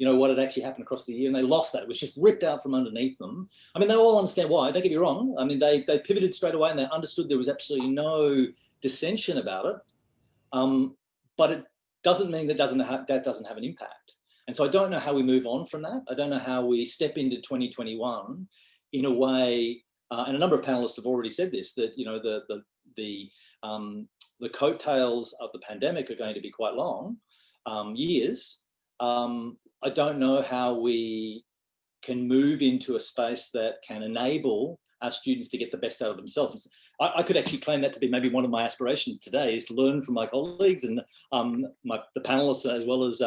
what had actually happened across the year, and they lost that. It was just ripped out from underneath them. I mean, they all understand why, don't get me wrong. I mean, they pivoted straight away and they understood there was absolutely no dissension about it. But it doesn't mean that doesn't have an impact. And so I don't know how we move on from that. I don't know how we step into 2021 in a way and a number of panelists have already said this, that the coattails of the pandemic are going to be quite long, years. I don't know how we can move into a space that can enable our students to get the best out of themselves. I could actually claim that to be maybe one of my aspirations today, is to learn from my colleagues and the panelists, as well as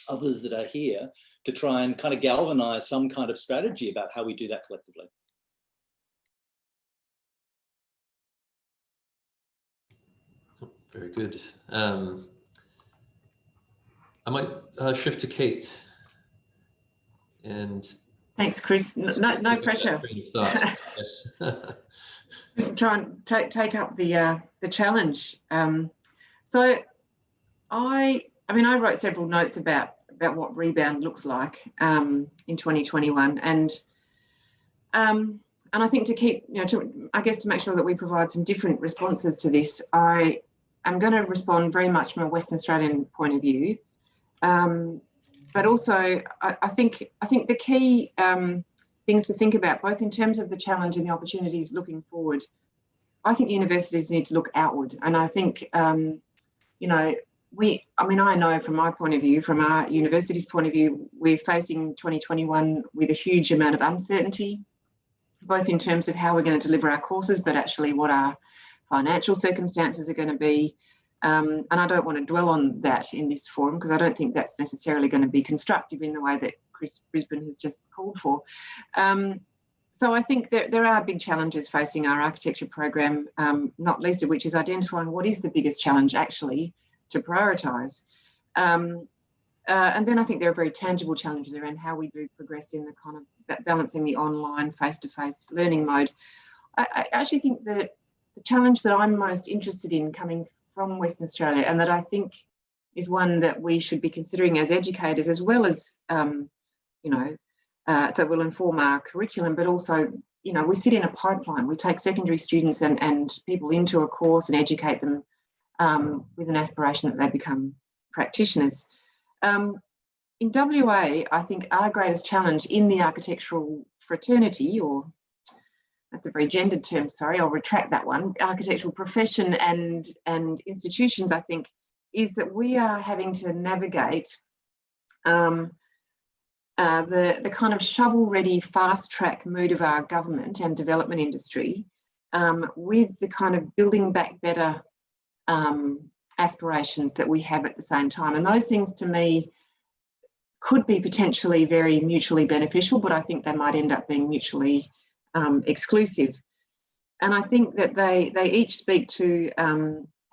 others that are here, to try and kind of galvanize some kind of strategy about how we do that collectively.
Very good. I might shift to Kate. And
thanks, Chris. No pressure.
Yes.
Try and take up the challenge. So I wrote several notes about what Rebound looks like in 2021, and I think to keep, to make sure that we provide some different responses to this, I am going to respond very much from a Western Australian point of view. But also, I think the key things to think about, both in terms of the challenge and the opportunities looking forward, I think universities need to look outward. And I think, I know from my point of view, from our university's point of view, we're facing 2021 with a huge amount of uncertainty, both in terms of how we're going to deliver our courses, but actually what our financial circumstances are going to be. And I don't want to dwell on that in this forum, because I don't think that's necessarily going to be constructive in the way that Chris Brisbane has just called for. So I think there are big challenges facing our architecture program, not least of which is identifying what is the biggest challenge actually to prioritise. And then I think there are very tangible challenges around how we do progress in the kind of balancing the online face-to-face learning mode. I actually think that the challenge that I'm most interested in coming from Western Australia, and that I think is one that we should be considering as educators, as well as, so we'll inform our curriculum, but also, we sit in a pipeline. We take secondary students and people into a course and educate them with an aspiration that they become practitioners. In WA, I think our greatest challenge in the architectural fraternity, or that's a very gendered term, sorry, I'll retract that one, architectural profession and institutions, I think, is that we are having to navigate the kind of shovel-ready, fast-track mood of our government and development industry with the kind of building back better aspirations that we have at the same time. And those things, to me, could be potentially very mutually beneficial, but I think they might end up being mutually exclusive. And I think that they each speak to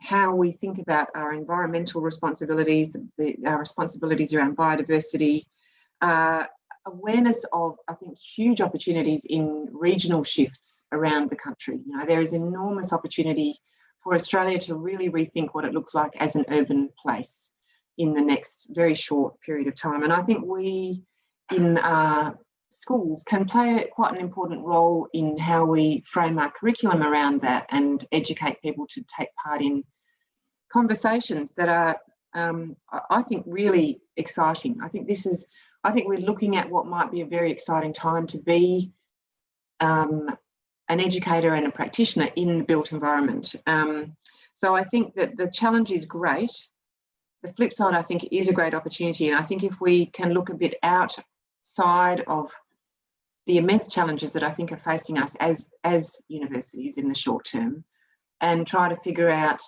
how we think about our environmental responsibilities, our responsibilities around biodiversity, awareness of, I think, huge opportunities in regional shifts around the country. There is enormous opportunity for Australia to really rethink what it looks like as an urban place in the next very short period of time. And I think we in schools can play quite an important role in how we frame our curriculum around that and educate people to take part in conversations that are, I think, really exciting. I think we're looking at what might be a very exciting time to be an educator and a practitioner in the built environment. So I think that the challenge is great. The flip side, I think, is a great opportunity. And I think if we can look a bit outside of the immense challenges that I think are facing us as universities in the short term, and try to figure out,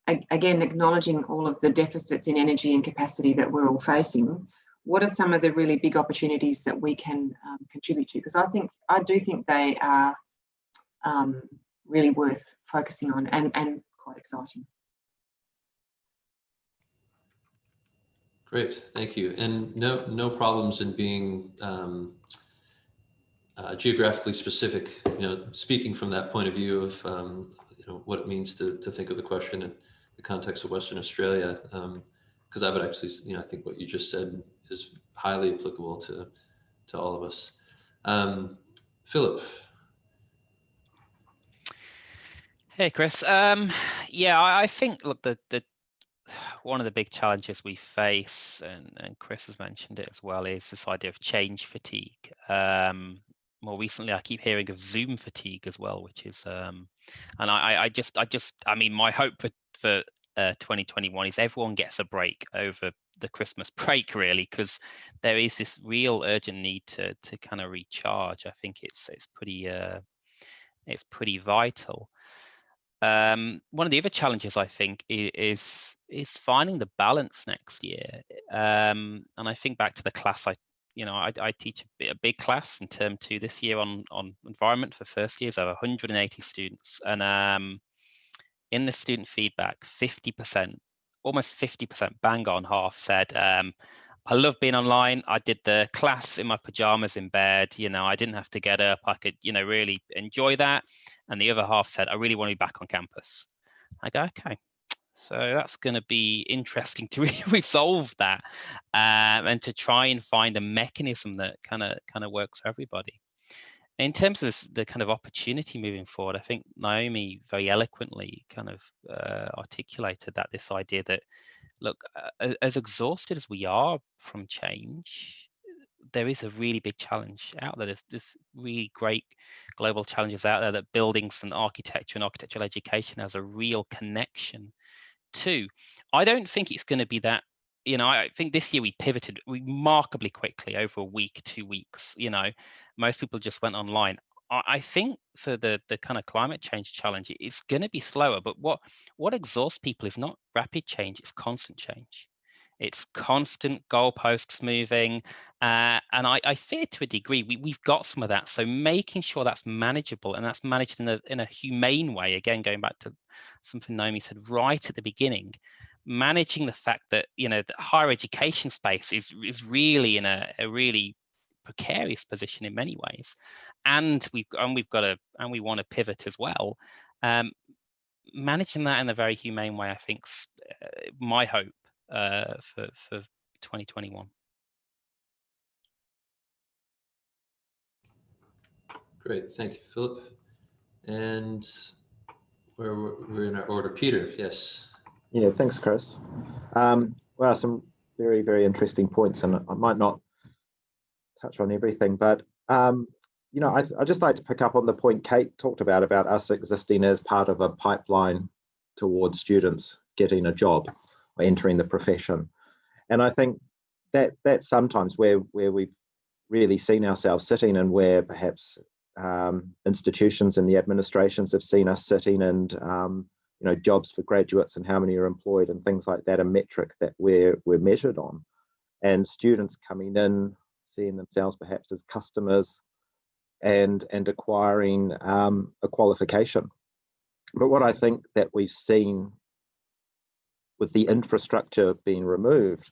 again, acknowledging all of the deficits in energy and capacity that we're all facing, what are some of the really big opportunities that we can contribute to? Because I do think they are really worth focusing on and quite exciting.
Great, thank you. And no problems in being geographically specific. Speaking from that point of view of what it means to think of the question in the context of Western Australia, because I would actually, I think what you just said is highly applicable to all of us. Philip.
Hey, Chris. I think, look, the one of the big challenges we face, and Chris has mentioned it as well, is this idea of change fatigue. more recently, I keep hearing of Zoom fatigue as well, which is, and I mean, my hope for 2021 is everyone gets a break over the Christmas break, really, because there is this real urgent need to kind of recharge. I think it's pretty vital. One of the other challenges, I think, is finding the balance next year. And I think back to the class I teach a big class in term 2 this year on environment for first years. I have 180 students, and in the student feedback, 50%, almost 50%, bang on half said, I love being online. I did the class in my pajamas in bed. I didn't have to get up. I could, really enjoy that. And the other half said, I really want to be back on campus. I go, okay. So that's going to be interesting to resolve that, and to try and find a mechanism that kind of works for everybody. In terms of the kind of opportunity moving forward, I think Naomi very eloquently kind of articulated this idea that, look, as exhausted as we are from change, there is a really big challenge out there. There's really great global challenges out there that buildings and architecture and architectural education has a real connection to. I don't think it's going to be that, I think this year we pivoted remarkably quickly over a week, 2 weeks. Most people just went online. I think for the kind of climate change challenge, it's going to be slower. But what exhausts people is not rapid change, it's constant change. It's constant goalposts moving. And I fear to a degree, we've got some of that. So making sure that's manageable, and that's managed in a humane way, again, going back to something Naomi said right at the beginning, managing the fact that, the higher education space is really in a really precarious position in many ways. And we want to pivot as well. Managing that in a very humane way, I think's my hope for 2021.
Great, thank you, Philip. And we're in our order. Peter, yes.
Yeah, thanks, Chris. Well, some very, very interesting points, and I might not touch on everything, but I just like to pick up on the point Kate talked about us existing as part of a pipeline towards students getting a job or entering the profession. And I think that's sometimes where we've really seen ourselves sitting, and where perhaps institutions and the administrations have seen us sitting, and jobs for graduates and how many are employed and things like that, a metric that we're measured on. And students coming in, seeing themselves perhaps as customers and acquiring a qualification. But what I think that we've seen with the infrastructure being removed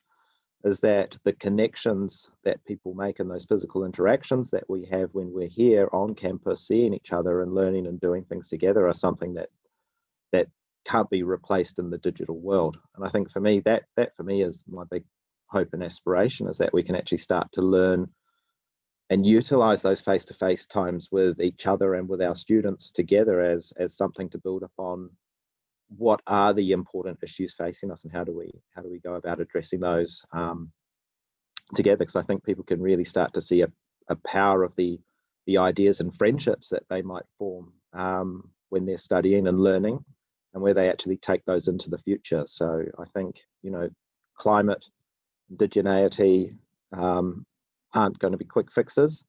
is that the connections that people make and those physical interactions that we have when we're here on campus, seeing each other and learning and doing things together, are something that can't be replaced in the digital world. And I think for me, that for me is my big hope and aspiration, is that we can actually start to learn and utilize those face-to-face times with each other and with our students together as something to build upon what are the important issues facing us, and how do we go about addressing those together. Because I think people can really start to see a power of the ideas and friendships that they might form when they're studying and learning, and where they actually take those into the future. So I think, climate, indigeneity aren't going to be quick fixes.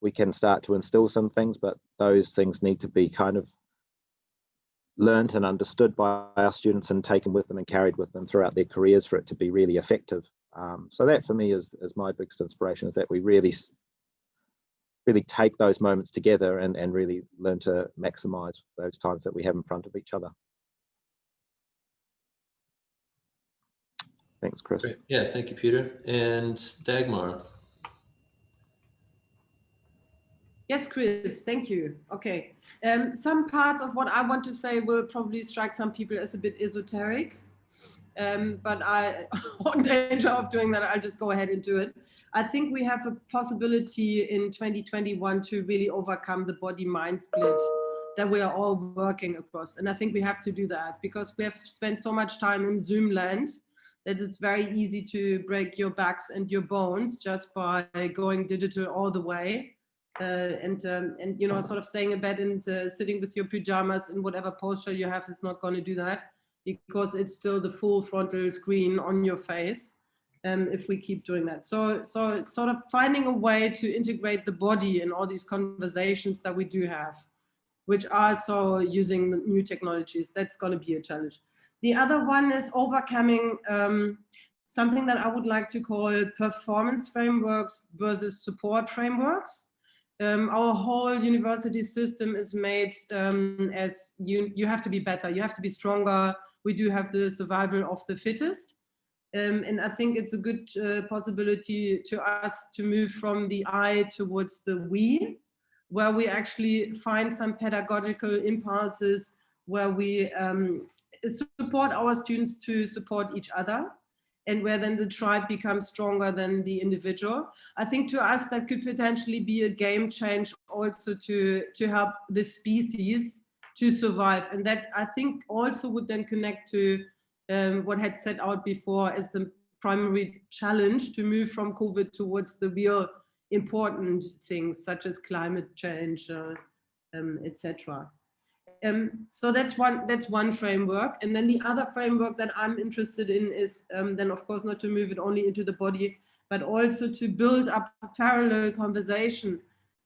We can start to instill some things, but those things need to be kind of learned and understood by our students and taken with them and carried with them throughout their careers for it to be really effective. So that for me is my biggest inspiration, is that we really take those moments together and really learn to maximize those times that we have in front of each other. Thanks, Chris.
Great. Yeah, thank you, Peter. And Dagmar.
Yes, Chris, thank you. Okay. Some parts of what I want to say will probably strike some people as a bit esoteric, but on danger of doing that, I'll just go ahead and do it. I think we have a possibility in 2021 to really overcome the body-mind split that we are all working across. And I think we have to do that, because we have spent so much time in Zoom land that it's very easy to break your backs and your bones just by going digital all the way. and you know, sort of staying in bed and sitting with your pajamas in whatever posture you have is not going to do that, because it's still the full frontal screen on your face. If we keep doing that, so it's sort of finding a way to integrate the body in all these conversations that we do have, which are so using the new technologies. That's going to be a challenge. The other one is overcoming something that I would like to call performance frameworks versus support frameworks. Our whole university system is made as you have to be better, you have to be stronger. We do have the survival of the fittest. And I think it's a good possibility to us to move from the I towards the we, where we actually find some pedagogical impulses where we support our students to support each other, and where then the tribe becomes stronger than the individual. I think to us that could potentially be a game change also to help the species to survive. And that I think also would then connect to what had set out before as the primary challenge to move from COVID towards the real important things such as climate change, etc. So that's one framework. And then the other framework that I'm interested in is then of course not to move it only into the body, but also to build up a parallel conversation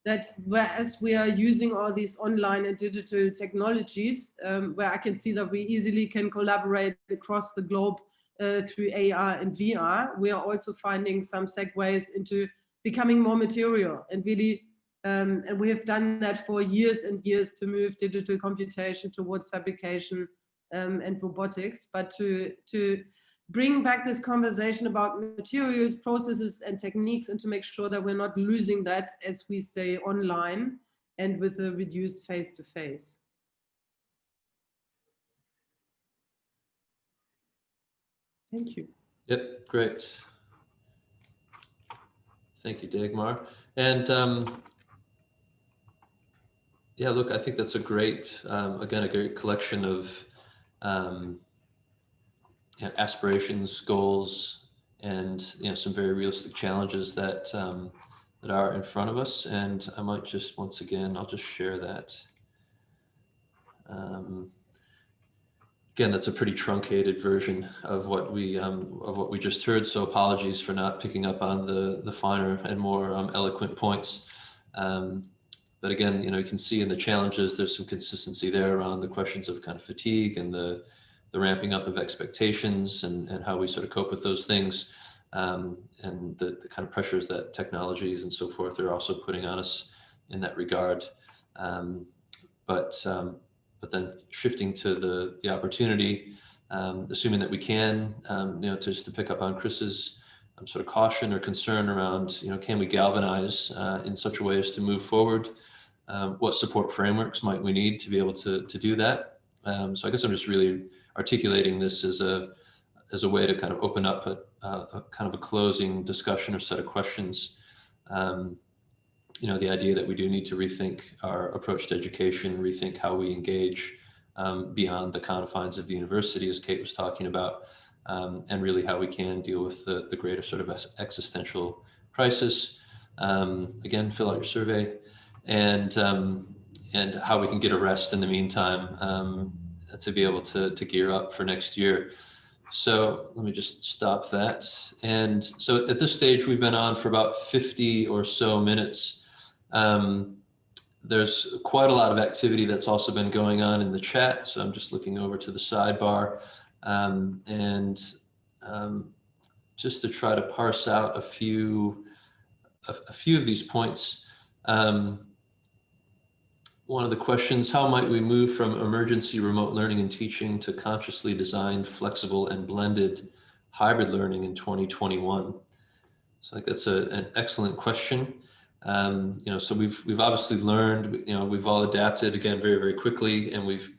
that whereas we are using all these online and digital technologies, where I can see that we easily can collaborate across the globe through AR and VR, we are also finding some segues into becoming more material and really, and we have done that for years and years to move digital computation towards fabrication and robotics, but to bring back this conversation about materials, processes, and techniques, and to make sure that we're not losing that, as we say, online and with a reduced face-to-face. Thank you.
Yep, great. Thank you, Dagmar. And yeah, look, I think that's a great, again, a great collection of aspirations, goals, and some very realistic challenges that that are in front of us. And I might just once again, I'll just share that. Again, that's a pretty truncated version of what we just heard. So apologies for not picking up on the finer and more eloquent points. But again, you can see in the challenges, there's some consistency there around the questions of kind of fatigue and the ramping up of expectations and how we sort of cope with those things, and the kind of pressures that technologies and so forth are also putting on us in that regard. But then shifting to the opportunity, assuming that we can, just to pick up on Chris's sort of caution or concern around, can we galvanize in such a way as to move forward? What support frameworks might we need to be able to do that? So I guess I'm just really articulating this as a way to kind of open up a kind of a closing discussion or set of questions. The idea that we do need to rethink our approach to education, rethink how we engage beyond the confines of the university, as Kate was talking about, and really how we can deal with the greater sort of existential crisis. Again, fill out your survey, and how we can get a rest in the meantime to be able to gear up for next year. So let me just stop that. And so at this stage, we've been on for about 50 or so minutes. There's quite a lot of activity that's also been going on in the chat. So I'm just looking over to the sidebar just to try to parse out a few of these points. One of the questions, how might we move from emergency remote learning and teaching to consciously designed, flexible, and blended hybrid learning in 2021? So I think that's an excellent question. So we've obviously learned, we've all adapted again very, very quickly, and we've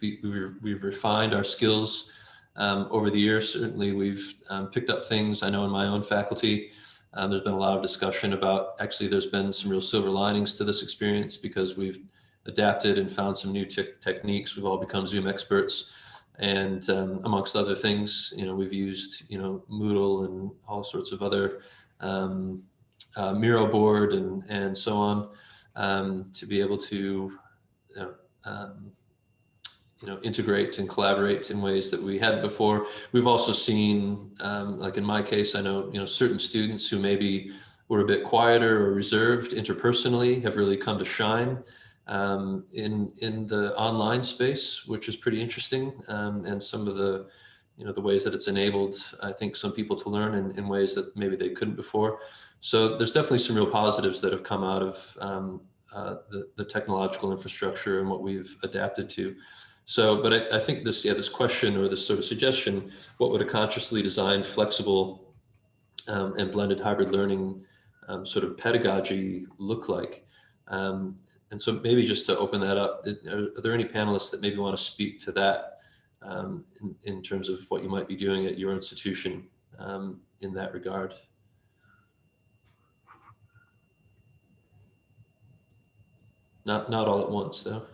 refined our skills over the years. Certainly we've picked up things. I know in my own faculty, there's been a lot of discussion about, actually there's been some real silver linings to this experience because we've adapted and found some new techniques. We've all become Zoom experts, and amongst other things, we've used, Moodle and all sorts of other Miro board and so on. to be able to integrate and collaborate in ways that we hadn't before. We've also seen, like in my case, I know, certain students who maybe were a bit quieter or reserved interpersonally have really come to shine in the online space, which is pretty interesting. And some of the, the ways that it's enabled, I think, some people to learn in ways that maybe they couldn't before. So there's definitely some real positives that have come out of the technological infrastructure and what we've adapted to. So, but I think this question or this sort of suggestion, what would a consciously designed, flexible and blended hybrid learning sort of pedagogy look like? And so maybe just to open that up, are there any panelists that maybe want to speak to that in terms of what you might be doing at your institution in that regard? Not all at once, though.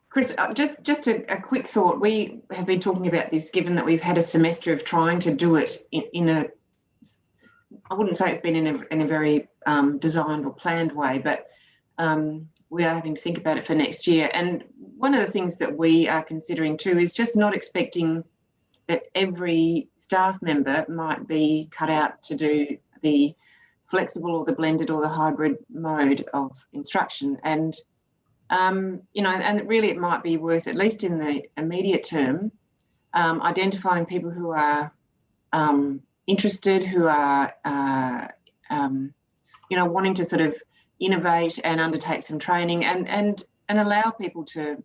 Chris, just a quick thought. We have been talking about this, given that we've had a semester of trying to do it in a, I wouldn't say it's been in a very designed or planned way, but we are having to think about it for next year. And one of the things that we are considering too is just not expecting that every staff member might be cut out to do the flexible or the blended or the hybrid mode of instruction. And and really it might be worth, at least in the immediate term, identifying people who are interested, who are, wanting to sort of innovate and undertake some training and allow people to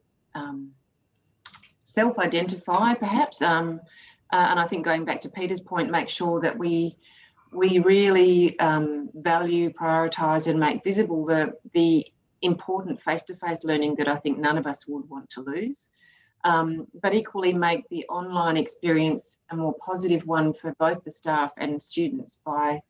self-identify perhaps. And I think going back to Peter's point, make sure that we really value, prioritise and make visible the important face-to-face learning that I think none of us would want to lose, but equally make the online experience a more positive one for both the staff and students by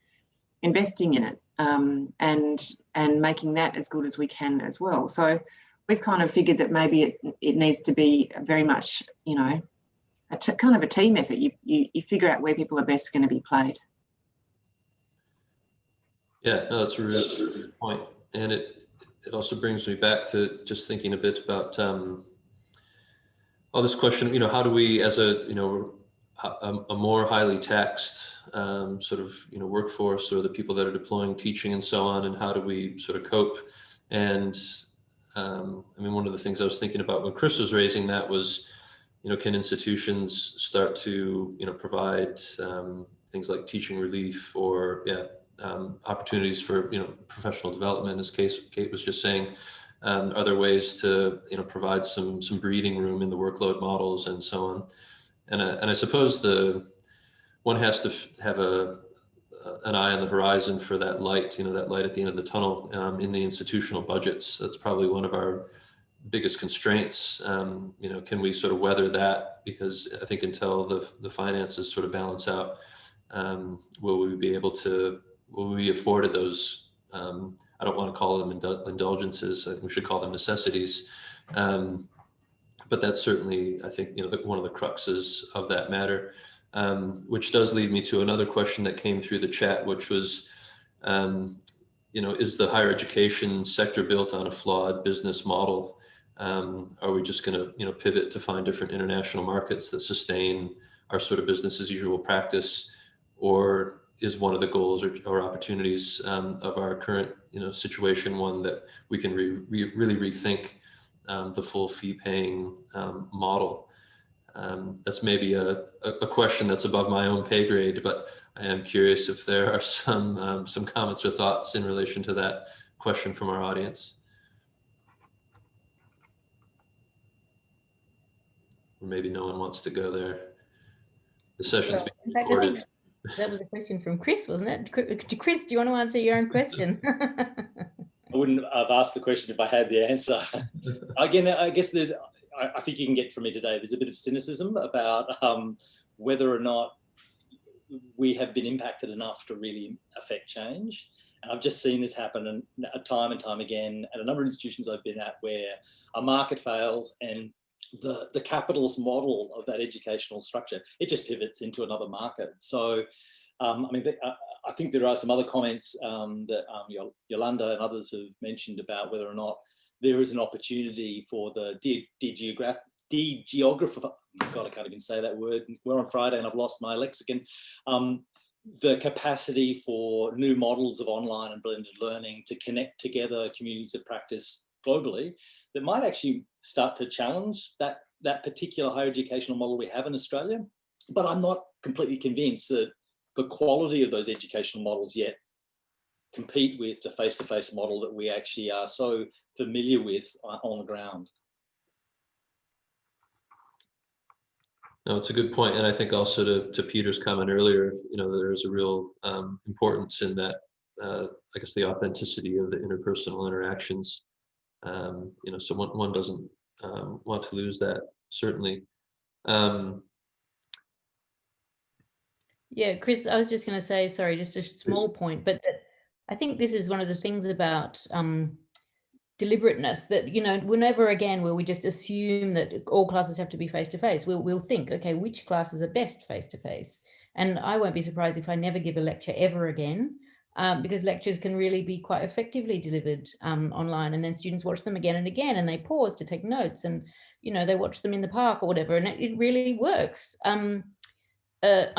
investing in it and making that as good as we can as well. So we've kind of figured that maybe it needs to be very much, kind of a team effort. You figure out where people are best going to be played.
Yeah, no, that's a really good point. And it also brings me back to just thinking a bit about this question, how do we, as a more highly taxed sort of, workforce, or the people that are deploying teaching and so on, and how do we sort of cope? And one of the things I was thinking about when Chris was raising that was, can institutions start to, provide things like teaching relief or, opportunities for, professional development, as Kate was just saying. Are there ways to, provide some breathing room in the workload models and so on? And I suppose one has to have an eye on the horizon for that light, that light at the end of the tunnel in the institutional budgets. That's probably one of our biggest constraints. Can we sort of weather that? Because I think until the finances sort of balance out, will we be afforded those, I don't want to call them indulgences, I think we should call them necessities. But that's certainly, I think, one of the cruxes of that matter, which does lead me to another question that came through the chat, which was, is the higher education sector built on a flawed business model? Are we just going to, pivot to find different international markets that sustain our sort of business as usual practice? Or is one of the goals or opportunities of our current, situation one that we can really rethink the full fee paying model? That's maybe a question that's above my own pay grade, but I am curious if there are some comments or thoughts in relation to that question from our audience. Or maybe no one wants to go there. The session's being recorded.
That was a question from Chris, wasn't it? Chris, do you want to answer your own question?
I wouldn't have asked the question if I had the answer. Again, I guess I think you can get from me today, there's a bit of cynicism about whether or not we have been impacted enough to really affect change. And I've just seen this happen time and time again at a number of institutions I've been at, where a market fails and the capitalist model of that educational structure, it just pivots into another market. So I mean, I think there are some other comments that Yolanda and others have mentioned about whether or not there is an opportunity for the de-geographer, God, I can't even say that word. We're on Friday and I've lost my lexicon. The capacity for new models of online and blended learning to connect together communities of practice globally that might actually start to challenge that particular higher educational model we have in Australia. But I'm not completely convinced that the quality of those educational models yet compete with the face-to-face model that we actually are so familiar with on the ground.
No, it's a good point, and I think also to Peter's comment earlier, there's a real importance in that. I guess the authenticity of the interpersonal interactions. So one doesn't want to lose that, certainly.
Yeah, Chris, I was just going to say, sorry, just a small point, but I think this is one of the things about deliberateness that, whenever again, will we just assume that all classes have to be face-to-face? We'll think, okay, which classes are best face-to-face? And I won't be surprised if I never give a lecture ever again, because lectures can really be quite effectively delivered online, and then students watch them again and again, and they pause to take notes, and, they watch them in the park or whatever, and it really works. I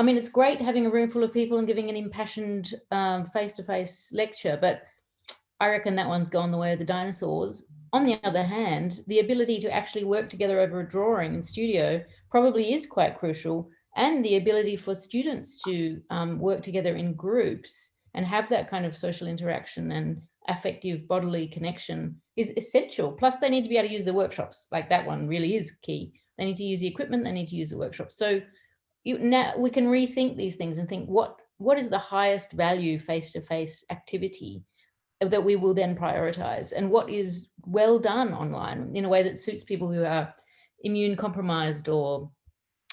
mean, it's great having a room full of people and giving an impassioned face-to-face lecture, but I reckon that one's gone the way of the dinosaurs. On the other hand, the ability to actually work together over a drawing in studio probably is quite crucial, and the ability for students to work together in groups and have that kind of social interaction and affective bodily connection is essential. Plus, they need to be able to use the workshops. Like, that one really is key. They need to use the equipment, they need to use the workshops. So now we can rethink these things and think, what is the highest value face-to-face activity that we will then prioritize, and what is well done online in a way that suits people who are immune compromised or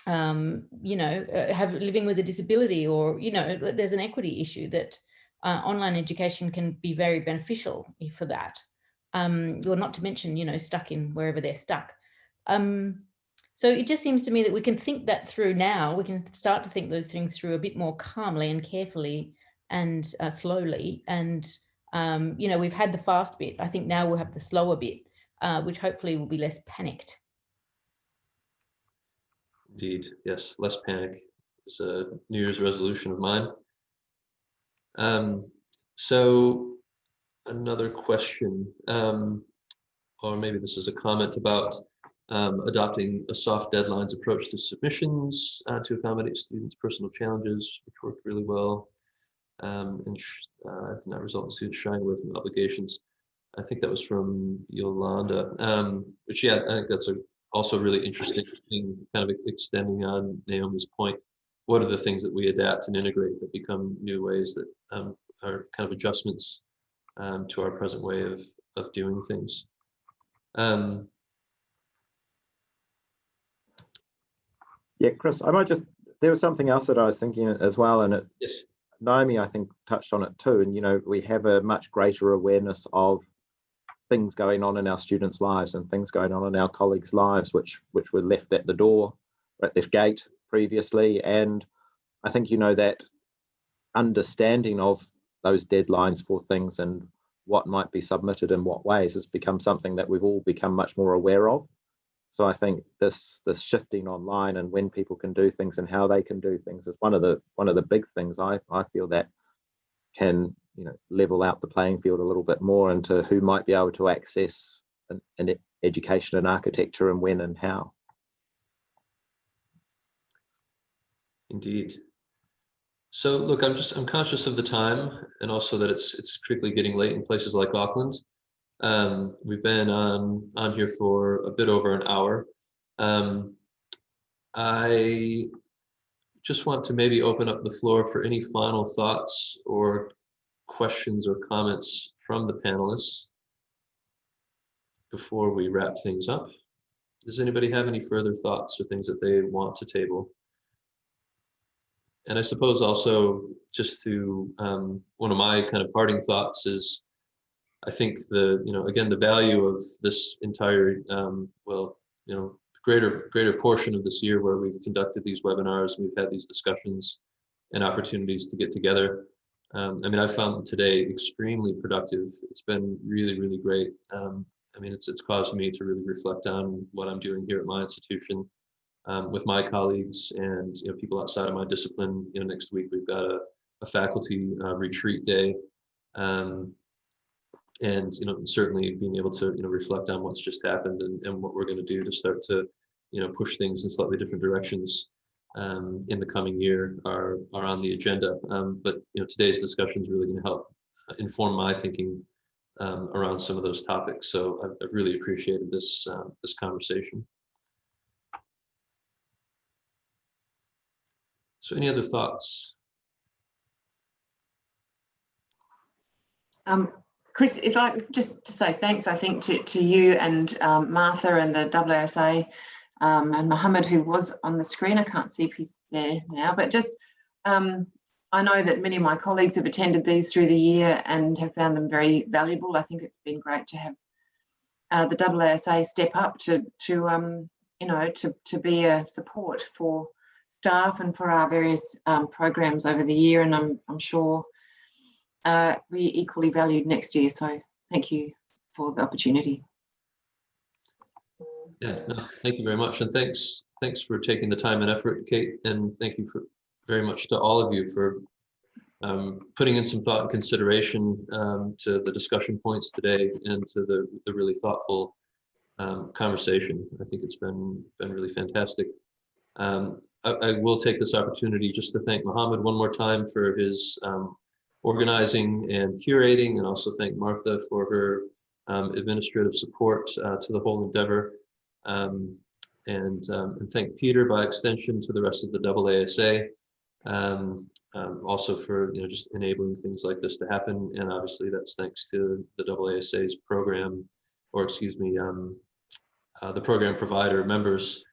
have living with a disability, or there's an equity issue that online education can be very beneficial for that, or not to mention stuck in wherever they're stuck. So it just seems to me that we can think that through now. We can start to think those things through a bit more calmly and carefully and slowly. And, we've had the fast bit. I think now we'll have the slower bit, which hopefully will be less panicked.
Indeed, yes, less panic is a New Year's resolution of mine. So another question, or maybe this is a comment about adopting a soft deadlines approach to submissions to accommodate students' personal challenges, which worked really well, and did not result in students shying away from obligations. I think that was from Yolanda, which, yeah, I think that's also really interesting thing, kind of extending on Naomi's point. What are the things that we adapt and integrate that become new ways that are kind of adjustments to our present way of doing things?
Yeah, Chris, I might there was something else that I was thinking as well, and
yes,
Naomi, I think, touched on it too. And, we have a much greater awareness of things going on in our students' lives and things going on in our colleagues' lives, which were left at the door, at the gate previously. And I think, that understanding of those deadlines for things and what might be submitted in what ways has become something that we've all become much more aware of. So I think this shifting online and when people can do things and how they can do things is one of the big things I feel that can level out the playing field a little bit more into who might be able to access an education and architecture and when and how.
Indeed. So look, I'm conscious of the time, and also that it's quickly getting late in places like Auckland. We've been on here for a bit over an hour. I just want to maybe open up the floor for any final thoughts or questions or comments from the panelists before we wrap things up. Does anybody have any further thoughts or things that they want to table? And I suppose also just to one of my kind of parting thoughts is, I think again, the value of this entire greater portion of this year where we've conducted these webinars, we've had these discussions, and opportunities to get together. I mean, I found today extremely productive. It's been really, really great. I mean, it's caused me to really reflect on what I'm doing here at my institution with my colleagues and people outside of my discipline. Next week we've got a faculty retreat day, and certainly being able to reflect on what's just happened and what we're going to do to start to push things in slightly different directions in the coming year are on the agenda. But today's discussion is really going to help inform my thinking around some of those topics. So I've really appreciated this conversation. So any other thoughts?
Chris, if I just to say thanks, I think to you and Martha and the AASA and Mohammed, who was on the screen. I can't see if he's there now, but just I know that many of my colleagues have attended these through the year and have found them very valuable. I think it's been great to have the AASA step up to be a support for staff and for our various programs over the year, and I'm sure we equally valued next year. So thank you for the opportunity.
Yeah, no, thank you very much, and thanks for taking the time and effort, Kate, and thank you very much to all of you for putting in some thought and consideration to the discussion points today and to the really thoughtful conversation. I think it's been really fantastic. I will take this opportunity just to thank Mohammed one more time for his organizing and curating, and also thank Martha for her administrative support to the whole endeavor, and thank Peter by extension to the rest of the AASA, also for just enabling things like this to happen. And obviously that's thanks to the AASA's program, or excuse me, the program provider members,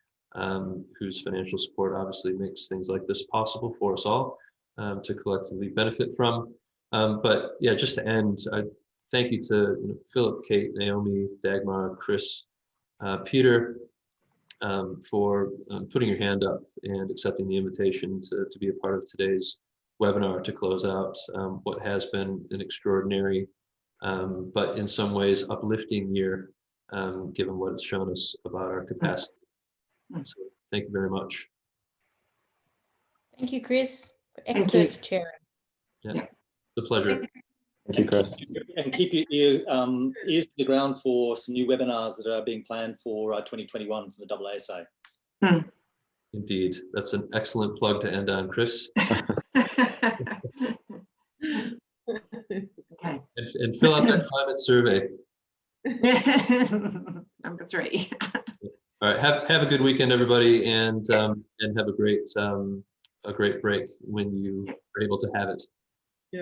whose financial support obviously makes things like this possible for us all to collectively benefit from. But yeah, just to end, I thank you to Philip, Kate, Naomi, Dagmar, Chris, Peter, for putting your hand up and accepting the invitation to be a part of today's webinar to close out what has been an extraordinary, but in some ways uplifting year, given what it's shown us about our capacity. So thank you very much.
Thank you, Chris, for expert sharing.
Yeah, it's a pleasure.
Thank you, Chris.
And keep your ears to the ground for some new webinars that are being planned for 2021 for the AASA.
Indeed, that's an excellent plug to end on, Chris.
Okay.
And fill out that climate survey.
Number 3.
All right, have a good weekend, everybody, and have a great break when you are able to have it.